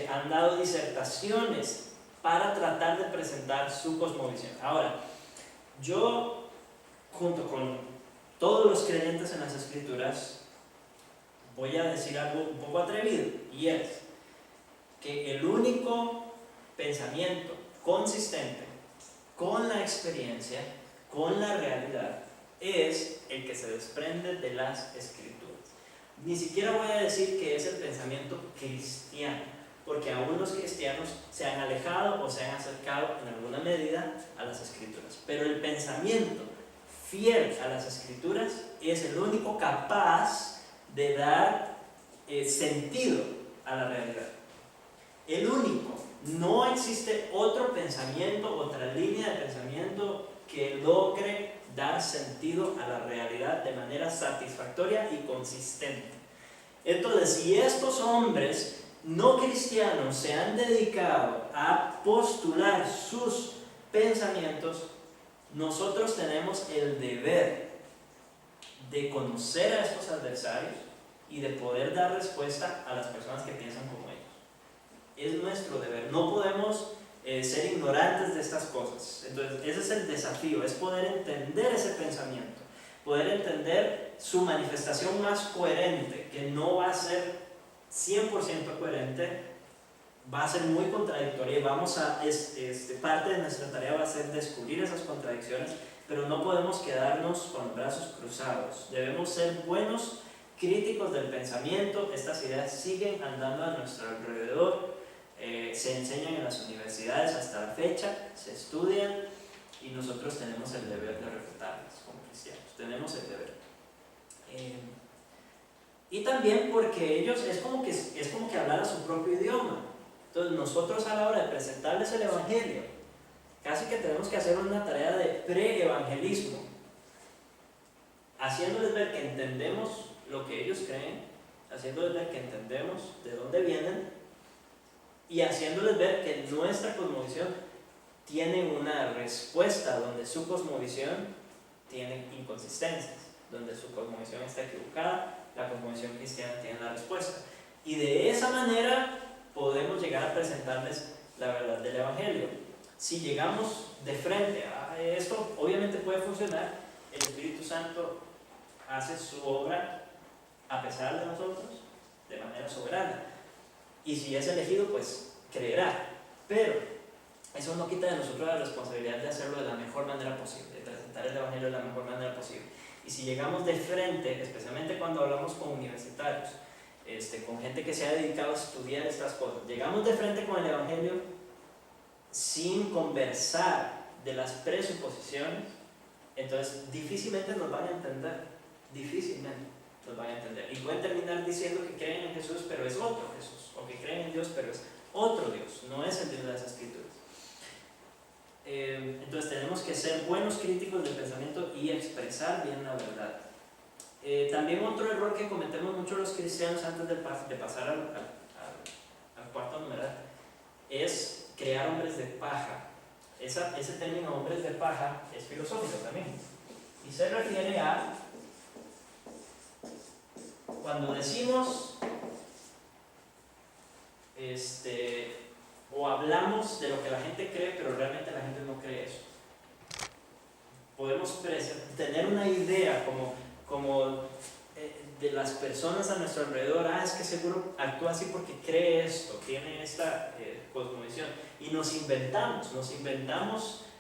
han dado disertaciones para tratar de presentar su cosmovisión. Ahora, yo, junto con todos los creyentes en las Escrituras, voy a decir algo un poco atrevido, y es que el único pensamiento consistente con la experiencia, con la realidad, es el que se desprende de las Escrituras. Ni siquiera voy a decir que es el pensamiento cristiano, porque aún los cristianos se han alejado o se han acercado en alguna medida a las Escrituras. Pero el pensamiento fiel a las Escrituras es el único capaz de dar sentido a la realidad. El único. No existe otro pensamiento, otra línea de pensamiento que logre dar sentido a la realidad de manera satisfactoria y consistente. Entonces, si estos hombres no cristianos se han dedicado a postular sus pensamientos, nosotros tenemos el deber de conocer a estos adversarios y de poder dar respuesta a las personas que piensan como ellos. Es nuestro deber, no podemos ser ignorantes de estas cosas. Entonces ese es el desafío, es poder entender ese pensamiento, poder entender su manifestación más coherente, que no va a ser 100% coherente, va a ser muy contradictoria y vamos a, parte de nuestra tarea va a ser descubrir esas contradicciones, pero no podemos quedarnos con los brazos cruzados. Debemos ser buenos críticos del pensamiento. Estas ideas siguen andando a nuestro alrededor, se enseñan en las universidades hasta la fecha, se estudian y nosotros tenemos el deber de refutarlas como cristianos, tenemos el deber. Y también porque ellos es como que hablar a su propio idioma. Entonces nosotros a la hora de presentarles el Evangelio, casi que tenemos que hacer una tarea de pre-evangelismo, haciéndoles ver que entendemos lo que ellos creen, haciéndoles ver que entendemos de dónde vienen y haciéndoles ver que nuestra cosmovisión tiene una respuesta donde su cosmovisión tiene inconsistencias, donde su cosmovisión está equivocada, la cosmovisión cristiana tiene la respuesta. Y de esa manera podemos llegar a presentarles la verdad del Evangelio. Si llegamos de frente a esto, obviamente puede funcionar. El Espíritu Santo hace su obra a pesar de nosotros, de manera soberana. Y si es elegido, pues creerá. Pero eso no quita de nosotros la responsabilidad de hacerlo de la mejor manera posible, de presentar el Evangelio de la mejor manera posible. Y si llegamos de frente, especialmente cuando hablamos con universitarios, con gente que se ha dedicado a estudiar estas cosas, llegamos de frente con el Evangelio sin conversar de las presuposiciones, entonces difícilmente nos van a entender, difícilmente nos van a entender. Y pueden terminar diciendo que creen en Jesús, pero es otro Jesús, o que creen en Dios, pero es otro Dios, no es el Dios de las Escrituras. Entonces tenemos que ser buenos críticos del pensamiento y expresar bien la verdad. También otro error que cometemos muchos los cristianos antes de pasar al cuarto numeral es crear hombres de paja. Ese término hombres de paja es filosófico también y se refiere a cuando decimos o hablamos de lo que la gente cree, pero realmente la gente no cree eso. Podemos tener una idea como de las personas a nuestro alrededor, es que seguro actúa así porque cree esto, tiene esta cosmovisión, y nos inventamos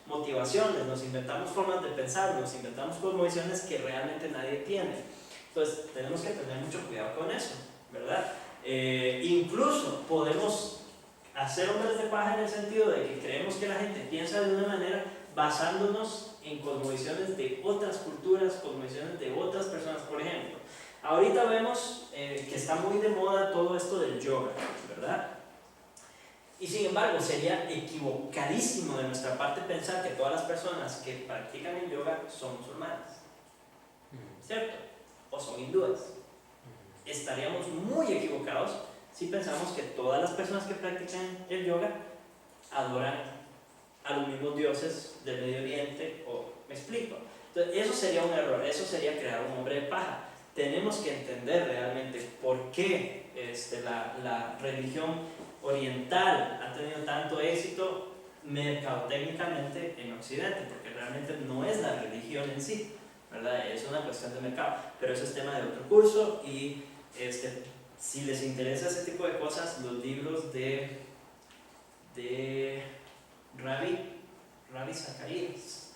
motivaciones, nos inventamos formas de pensar, nos inventamos cosmovisiones que realmente nadie tiene. Entonces tenemos que tener mucho cuidado con eso, ¿verdad? Incluso podemos hacer hombres de paja en el sentido de que creemos que la gente piensa de una manera basándonos en cosmovisiones de otras culturas, cosmovisiones de otras personas. Por ejemplo, ahorita vemos que está muy de moda todo esto del yoga, ¿verdad? Y sin embargo sería equivocadísimo de nuestra parte pensar que todas las personas que practican el yoga son musulmanas, ¿cierto? O son hindúes. Estaríamos muy equivocados si pensamos que todas las personas que practican el yoga adoran a los mismos dioses del Medio Oriente, ¿me explico? Entonces eso sería un error, eso sería crear un hombre de paja. Tenemos que entender realmente por qué la religión oriental ha tenido tanto éxito mercadotécnicamente en Occidente, porque realmente no es la religión en sí, ¿verdad? Es una cuestión de mercado, pero eso es tema de otro curso. Y si les interesa ese tipo de cosas, los libros de Ravi Zacharias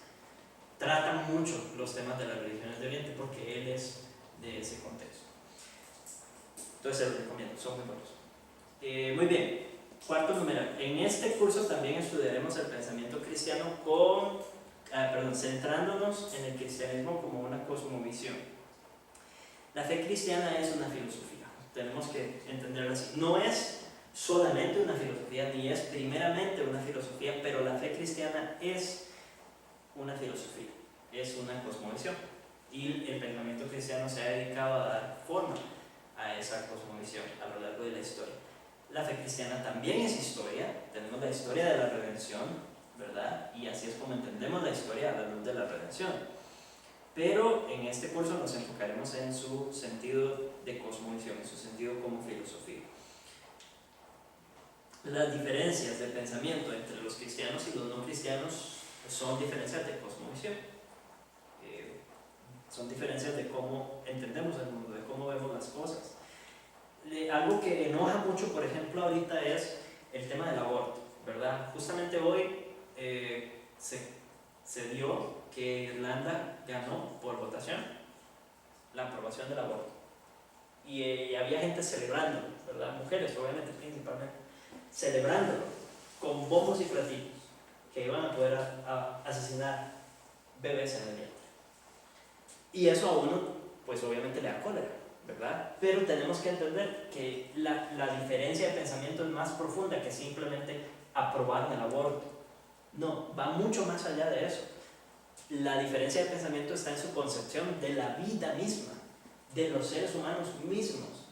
tratan mucho los temas de las religiones de Oriente, porque él es de ese contexto. Entonces se los recomiendo, son muy buenos. Muy bien, cuarto numeral. En este curso también estudiaremos el pensamiento cristiano centrándonos en el cristianismo como una cosmovisión. La fe cristiana es una filosofía, tenemos que entenderlo así. No es solamente una filosofía, ni es primeramente una filosofía, pero la fe cristiana es una filosofía, es una cosmovisión. Y el pensamiento cristiano se ha dedicado a dar forma a esa cosmovisión a lo largo de la historia. La fe cristiana también es historia, tenemos la historia de la redención, ¿verdad? Y así es como entendemos la historia a la luz de la redención. Pero en este curso nos enfocaremos en su sentido de cosmovisión, en su sentido como filosofía. Las diferencias de pensamiento entre los cristianos y los no cristianos son diferencias de cosmovisión. Son diferencias de cómo entendemos el mundo, de cómo vemos las cosas. Algo que enoja mucho, por ejemplo, ahorita es el tema del aborto, ¿verdad? Justamente hoy se dio que Irlanda ganó por votación la aprobación del aborto. Y había gente celebrando, ¿verdad? Mujeres, obviamente, principalmente, celebrándolo con bombos y platillos que iban a poder asesinar bebés en el vientre. Y eso a uno, pues obviamente le da cólera, ¿verdad? Pero tenemos que entender que la diferencia de pensamiento es más profunda que simplemente aprobar el aborto. No, va mucho más allá de eso. La diferencia de pensamiento está en su concepción de la vida misma, de los seres humanos mismos.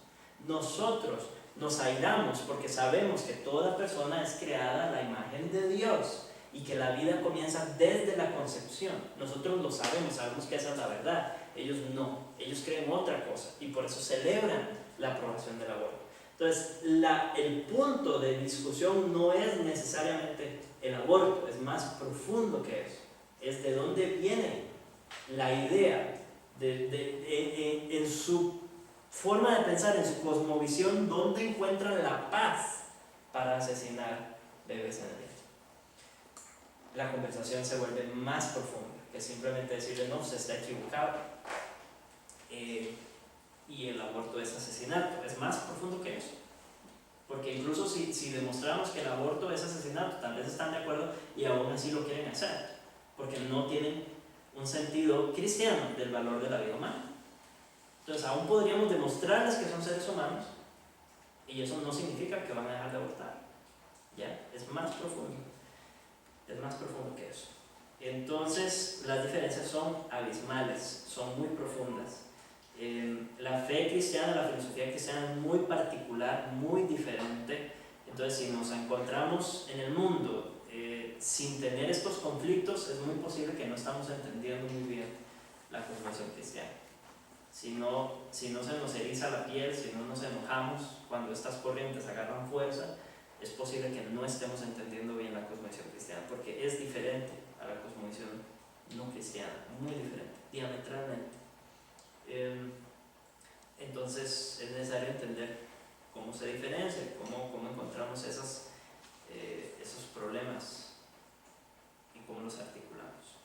Nosotros nos airamos porque sabemos que toda persona es creada a la imagen de Dios y que la vida comienza desde la concepción. Nosotros lo sabemos, sabemos que esa es la verdad. Ellos no, ellos creen otra cosa y por eso celebran la aprobación del aborto. Entonces, el punto de discusión no es necesariamente el aborto, es más profundo que eso. Es de dónde viene la idea, en su forma de pensar, en su cosmovisión, dónde encuentran la paz para asesinar bebés en el vientre. La conversación se vuelve más profunda que simplemente decirle no, se está equivocado y el aborto es asesinato. Es más profundo que eso, porque incluso si demostramos que el aborto es asesinato, tal vez están de acuerdo y aún así lo quieren hacer porque no tienen un sentido cristiano del valor de la vida humana. Entonces aún podríamos demostrarles que son seres humanos y eso no significa que van a dejar de abortar. ¿Ya? Es más profundo que eso. Entonces las diferencias son abismales, son muy profundas. La fe cristiana, la filosofía cristiana es muy particular, muy diferente. Entonces si nos encontramos en el mundo sin tener estos conflictos, es muy posible que no estamos entendiendo muy bien la cosmovisión cristiana. Si no se nos eriza la piel, si no nos enojamos cuando estas corrientes agarran fuerza, es posible que no estemos entendiendo bien la cosmovisión cristiana, porque es diferente a la cosmovisión no cristiana, muy diferente, diametralmente. Entonces es necesario entender cómo se diferencia, cómo encontramos esos problemas y cómo los articulamos.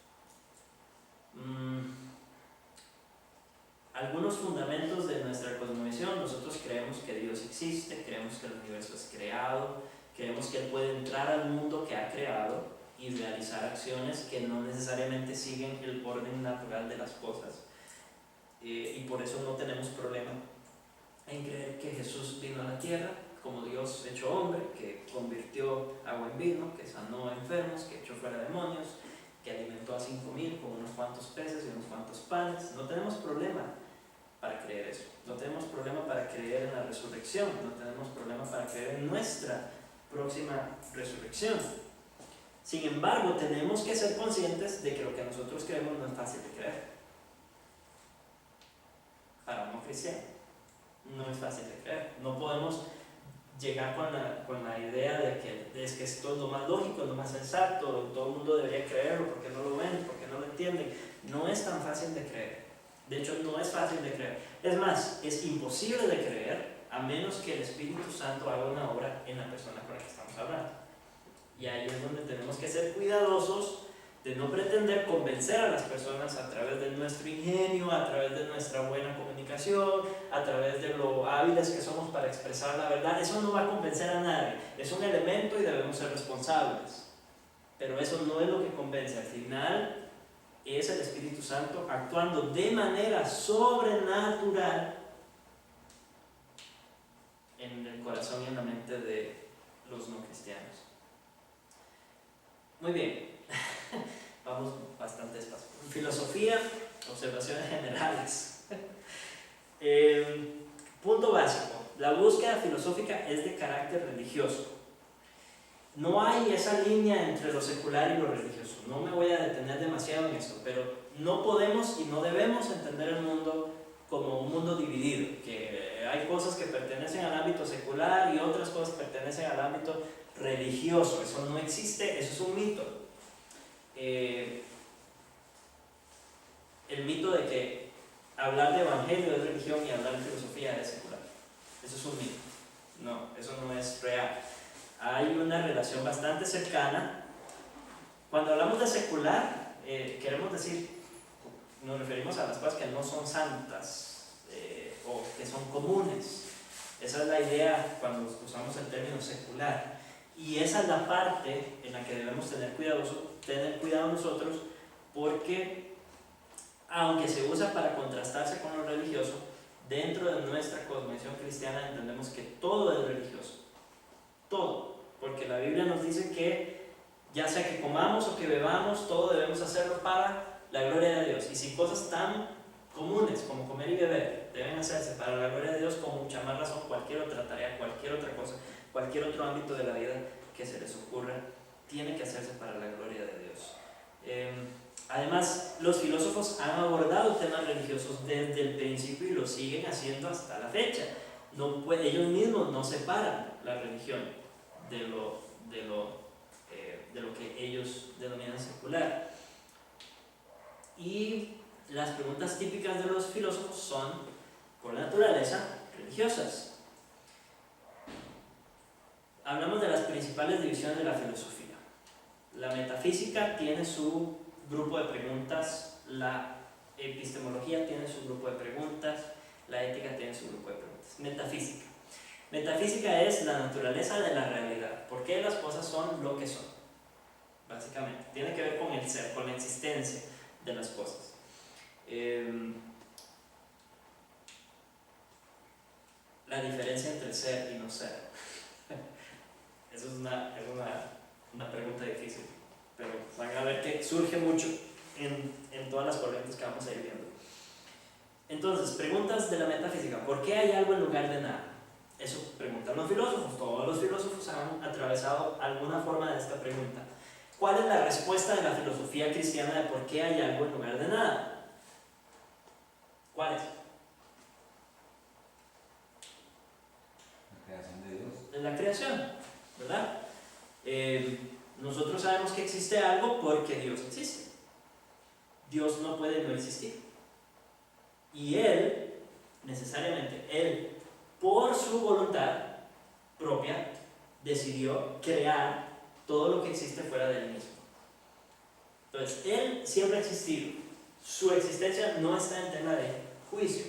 Algunos fundamentos de nuestra cosmovisión: nosotros creemos que Dios existe, creemos que el universo es creado, creemos que Él puede entrar al mundo que ha creado y realizar acciones que no necesariamente siguen el orden natural de las cosas, y por eso no tenemos problema en creer que Jesús vino a la tierra como Dios hecho hombre, que convirtió agua en vino, que sanó a enfermos, que echó fuera demonios, que alimentó a 5,000 con unos cuantos peces y unos cuantos panes. No tenemos problema para creer eso, no tenemos problema para creer en la resurrección, no tenemos problema para creer en nuestra próxima resurrección. Sin embargo, tenemos que ser conscientes de que lo que nosotros creemos no es fácil de creer. Para un no cristiano no es fácil de creer. No podemos llegar con la idea de que esto es lo más lógico, lo más sensato, todo el mundo debería creerlo, porque no lo ven, porque no lo entienden. No es tan fácil de creer. De hecho, no es fácil de creer. Es más, es imposible de creer a menos que el Espíritu Santo haga una obra en la persona con la que estamos hablando. Y ahí es donde tenemos que ser cuidadosos de no pretender convencer a las personas a través de nuestro ingenio, a través de nuestra buena comunicación, a través de lo hábiles que somos para expresar la verdad. Eso no va a convencer a nadie, es un elemento y debemos ser responsables, pero eso no es lo que convence. Al final es el Espíritu Santo actuando de manera sobrenatural en el corazón y en la mente de los no cristianos. Muy bien, vamos bastante despacio. Filosofía, observaciones generales. Punto básico, la búsqueda filosófica es de carácter religioso. No hay esa línea entre lo secular y lo religioso. No me voy a detener demasiado en esto, pero no podemos y no debemos entender el mundo como un mundo dividido, que hay cosas que pertenecen al ámbito secular y otras cosas pertenecen al ámbito religioso. Eso no existe, eso es un mito. El mito de que hablar de evangelio es religión y hablar de filosofía es secular. Eso es un mito. No, eso no es real. Hay una relación bastante cercana. Cuando hablamos de secular, queremos decir, nos referimos a las cosas que no son santas o que son comunes. Esa es la idea cuando usamos el término secular. Y esa es la parte en la que debemos tener cuidado nosotros, porque aunque se usa para contrastarse con lo religioso, dentro de nuestra cosmovisión cristiana entendemos que todo es religioso. Todo. Porque la Biblia nos dice que ya sea que comamos o que bebamos, todo debemos hacerlo para la gloria de Dios. Y si cosas tan comunes como comer y beber deben hacerse para la gloria de Dios, con mucha más razón cualquier otra tarea, cualquier otra cosa, cualquier otro ámbito de la vida que se les ocurra, tiene que hacerse para la gloria de Dios. Además, los filósofos han abordado temas religiosos desde el principio y lo siguen haciendo hasta la fecha. Ellos mismos no separan la religión de lo que ellos denominan secular. Y las preguntas típicas de los filósofos son, por naturaleza, religiosas. Hablamos de las principales divisiones de la filosofía. La metafísica tiene su grupo de preguntas, la epistemología tiene su grupo de preguntas, la ética tiene su grupo de preguntas. Metafísica. Metafísica es la naturaleza de la realidad. ¿Por qué las cosas son lo que son? Básicamente, tiene que ver con el ser, con la existencia de las cosas. La diferencia entre ser y no ser. Eso es una pregunta difícil, pero van a ver que surge mucho en todas las corrientes que vamos a ir viendo. Entonces, preguntas de la metafísica. ¿Por qué hay algo en lugar de nada? Eso preguntan los filósofos. Todos los filósofos han atravesado alguna forma de esta pregunta. ¿Cuál es la respuesta de la filosofía cristiana de por qué hay algo en lugar de nada? ¿Cuál es? La creación de Dios. Es la creación, ¿verdad? Nosotros sabemos que existe algo porque Dios existe. Dios no puede no existir. Y Él, necesariamente, Él, por su voluntad propia, decidió crear todo lo que existe fuera de Él mismo. Entonces, Él siempre ha existido. Su existencia no está en tela de juicio.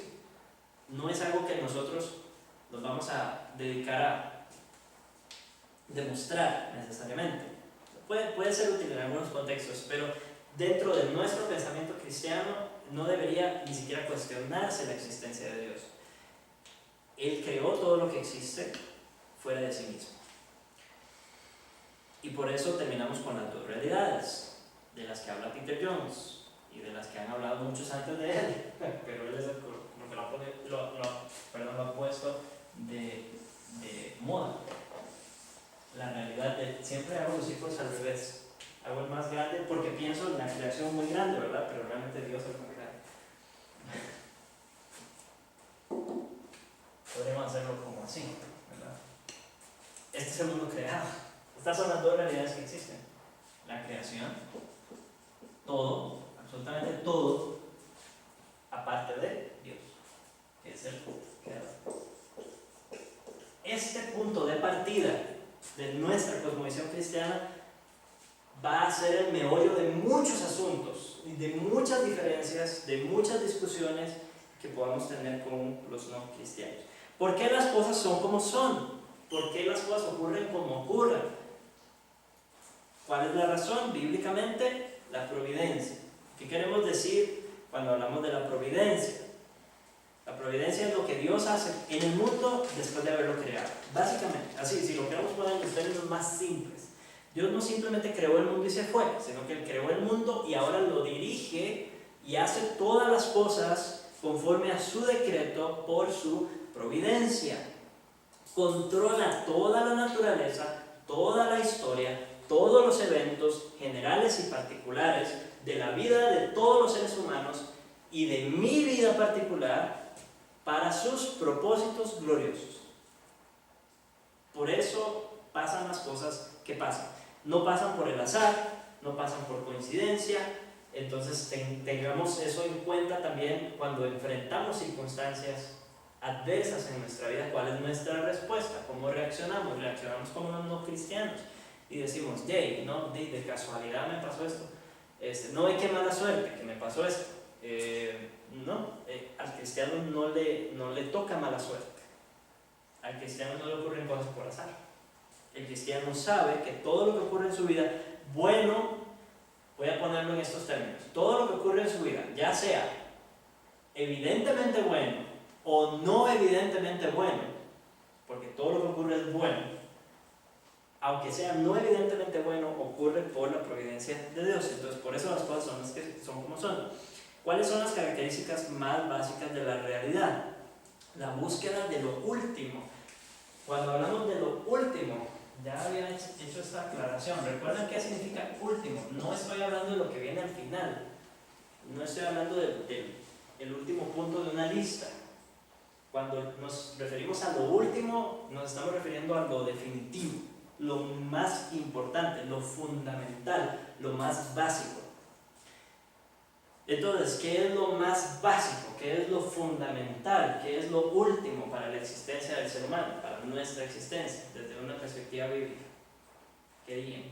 No es algo que nosotros nos vamos a dedicar a demostrar necesariamente. Puede ser útil en algunos contextos, pero dentro de nuestro pensamiento cristiano no debería ni siquiera cuestionarse la existencia de Dios. Él creó todo lo que existe fuera de sí mismo. Y por eso terminamos con las dos realidades, de las que habla Peter Jones y de las que han hablado muchos antes de él, pero él es el que lo ha puesto de moda. La realidad de siempre hago los ciclos al revés. Hago el más grande porque pienso en la creación muy grande, ¿verdad? Pero realmente Dios es el más grande. Podríamos hacerlo como así, ¿verdad? Este es el mundo creado. Estas son las dos realidades que existen. La creación, todo, absolutamente todo, aparte de Dios, que es el creador. Este punto de partida de nuestra cosmovisión cristiana va a ser el meollo de muchos asuntos, de muchas diferencias, de muchas discusiones que podamos tener con los no cristianos. ¿Por qué las cosas son como son? ¿Por qué las cosas ocurren como ocurren? ¿Cuál es la razón? Bíblicamente, la providencia. ¿Qué queremos decir cuando hablamos de la providencia? La providencia es lo que Dios hace en el mundo después de haberlo creado. Básicamente, así, si lo queremos poner en los términos más simples. Dios no simplemente creó el mundo y se fue, sino que Él creó el mundo y ahora lo dirige y hace todas las cosas conforme a su decreto por su providencia. Controla toda la naturaleza, toda la historia, todos los eventos generales y particulares de la vida de todos los seres humanos y de mi vida particular para sus propósitos gloriosos. Por eso pasan las cosas que pasan. No pasan por el azar, no pasan por coincidencia. Entonces tengamos eso en cuenta también cuando enfrentamos circunstancias adversas en nuestra vida. ¿Cuál es nuestra respuesta? ¿Cómo reaccionamos? Reaccionamos como los no cristianos y decimos, no, de casualidad me pasó esto, no, qué mala suerte que me pasó esto. Al cristiano no le toca mala suerte. Al cristiano no le ocurren cosas por azar. El cristiano sabe que todo lo que ocurre en su vida, bueno, voy a ponerlo en estos términos, todo lo que ocurre en su vida, ya sea evidentemente bueno o no evidentemente bueno, porque todo lo que ocurre es bueno, aunque sea no evidentemente bueno, ocurre por la providencia de Dios. Entonces, por eso las cosas son las que son como son. ¿Cuáles son las características más básicas de la realidad? La búsqueda de lo último. Cuando hablamos de lo último, ya había hecho esta aclaración. ¿Recuerdan qué significa último? No estoy hablando de lo que viene al final. No estoy hablando del último punto de una lista. Cuando nos referimos a lo último, nos estamos refiriendo a lo definitivo, lo más importante, lo fundamental, lo más básico. Entonces, ¿qué es lo más básico? ¿Qué es lo fundamental? ¿Qué es lo último para la existencia del ser humano, para nuestra existencia, desde una perspectiva bíblica? ¿Qué dirían?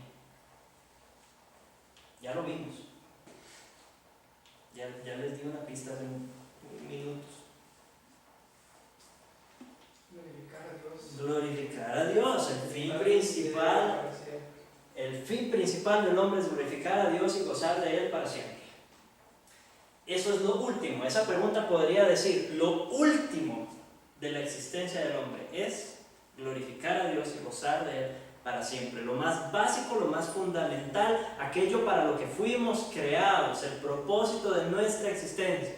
Ya lo vimos. Ya les di una pista hace minutos. Glorificar a Dios. El fin principal del hombre es glorificar a Dios y gozar de Él para siempre. Eso es lo último. Esa pregunta podría decir, lo último de la existencia del hombre es glorificar a Dios y gozar de Él para siempre. Lo más básico, lo más fundamental, aquello para lo que fuimos creados, el propósito de nuestra existencia,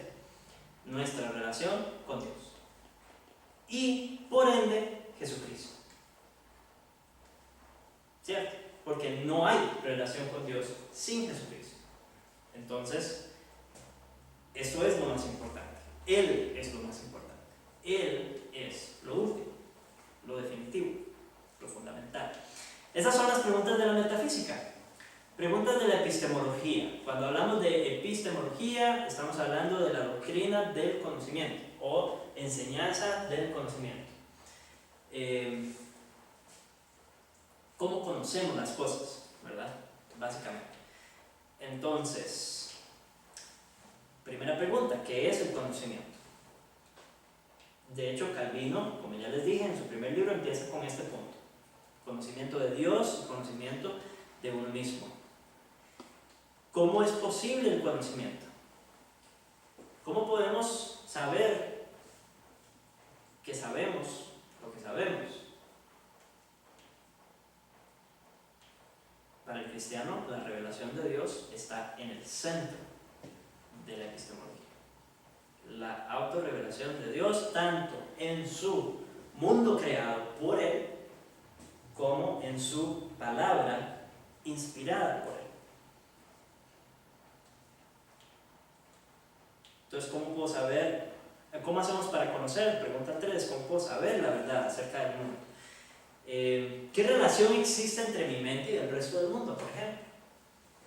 nuestra relación con Dios. Y, por ende, Jesucristo. ¿Cierto? Porque no hay relación con Dios sin Jesucristo. Entonces, eso es lo más importante. Él es lo más importante. Él es lo último, lo definitivo, lo fundamental. Esas son las preguntas de la metafísica. Preguntas de la epistemología. Cuando hablamos de epistemología, estamos hablando de la doctrina del conocimiento o enseñanza del conocimiento. ¿Cómo conocemos las cosas? ¿Verdad? Básicamente. Entonces, primera pregunta, ¿qué es el conocimiento? De hecho, Calvino, como ya les dije, en su primer libro empieza con este punto. Conocimiento de Dios y conocimiento de uno mismo. ¿Cómo es posible el conocimiento? ¿Cómo podemos saber que sabemos lo que sabemos? Para el cristiano, la revelación de Dios está en el centro de la epistemología. La autorrevelación de Dios, tanto en su mundo creado por Él, como en su palabra inspirada por Él. Entonces, ¿cómo puedo saber? ¿Cómo hacemos para conocer? Pregunta 3, ¿cómo puedo saber la verdad acerca del mundo? ¿Qué relación existe entre mi mente y el resto del mundo, por ejemplo?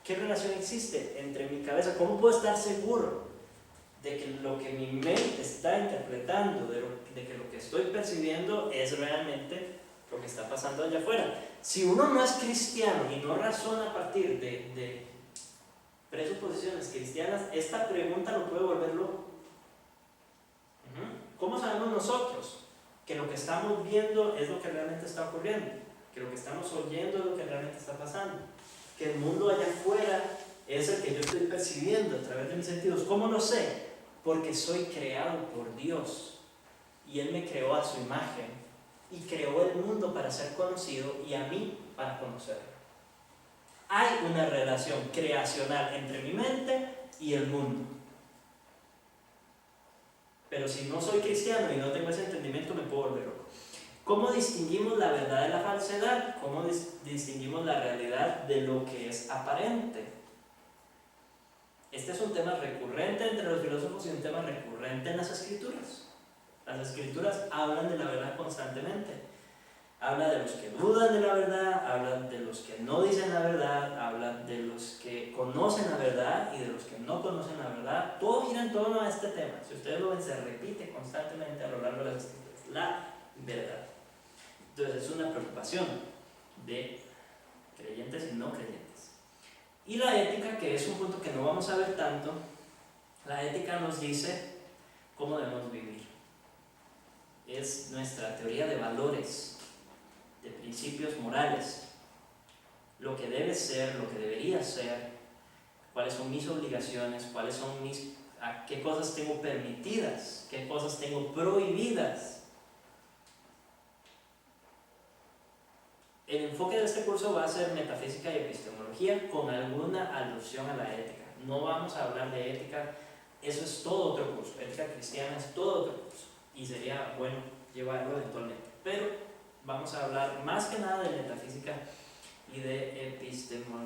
¿Qué relación existe entre mi cabeza? ¿Cómo puedo estar seguro de que lo que mi mente está interpretando, de que lo que estoy percibiendo es realmente lo que está pasando allá afuera. Si uno no es cristiano y no razona a partir de presuposiciones cristianas, esta pregunta lo puede volver loco. ¿Cómo sabemos nosotros que lo que estamos viendo es lo que realmente está ocurriendo? Que lo que estamos oyendo es lo que realmente está pasando. Que el mundo allá afuera es el que yo estoy percibiendo a través de mis sentidos. ¿Cómo lo sé? Porque soy creado por Dios y Él me creó a su imagen y creó el mundo para ser conocido y a mí para conocerlo. Hay una relación creacional entre mi mente y el mundo. Pero si no soy cristiano y no tengo ese entendimiento, me puedo volver loco. ¿Cómo distinguimos la verdad de la falsedad? ¿Cómo distinguimos la realidad de lo que es aparente? Este es un tema recurrente entre los filósofos y un tema recurrente en las escrituras. Las escrituras hablan de la verdad constantemente. Habla de los que dudan de la verdad, habla de los que no dicen la verdad, habla de los que conocen la verdad y de los que no conocen la verdad. Todo gira en torno a este tema. Si ustedes lo ven, se repite constantemente a lo largo de las escrituras. La verdad. Entonces es una preocupación de creyentes y no creyentes. Y la ética, que es un punto que no vamos a ver tanto, la ética nos dice cómo debemos vivir. Es nuestra teoría de valores, de principios morales, lo que debe ser, lo que debería ser, cuáles son mis obligaciones, qué cosas tengo permitidas, qué cosas tengo prohibidas. El enfoque de este curso va a ser metafísica y epistemología con alguna alusión a la ética. No vamos a hablar de ética, eso es todo otro curso. Ética cristiana es todo otro curso y sería bueno llevarlo eventualmente. Pero vamos a hablar más que nada de metafísica y de epistemología.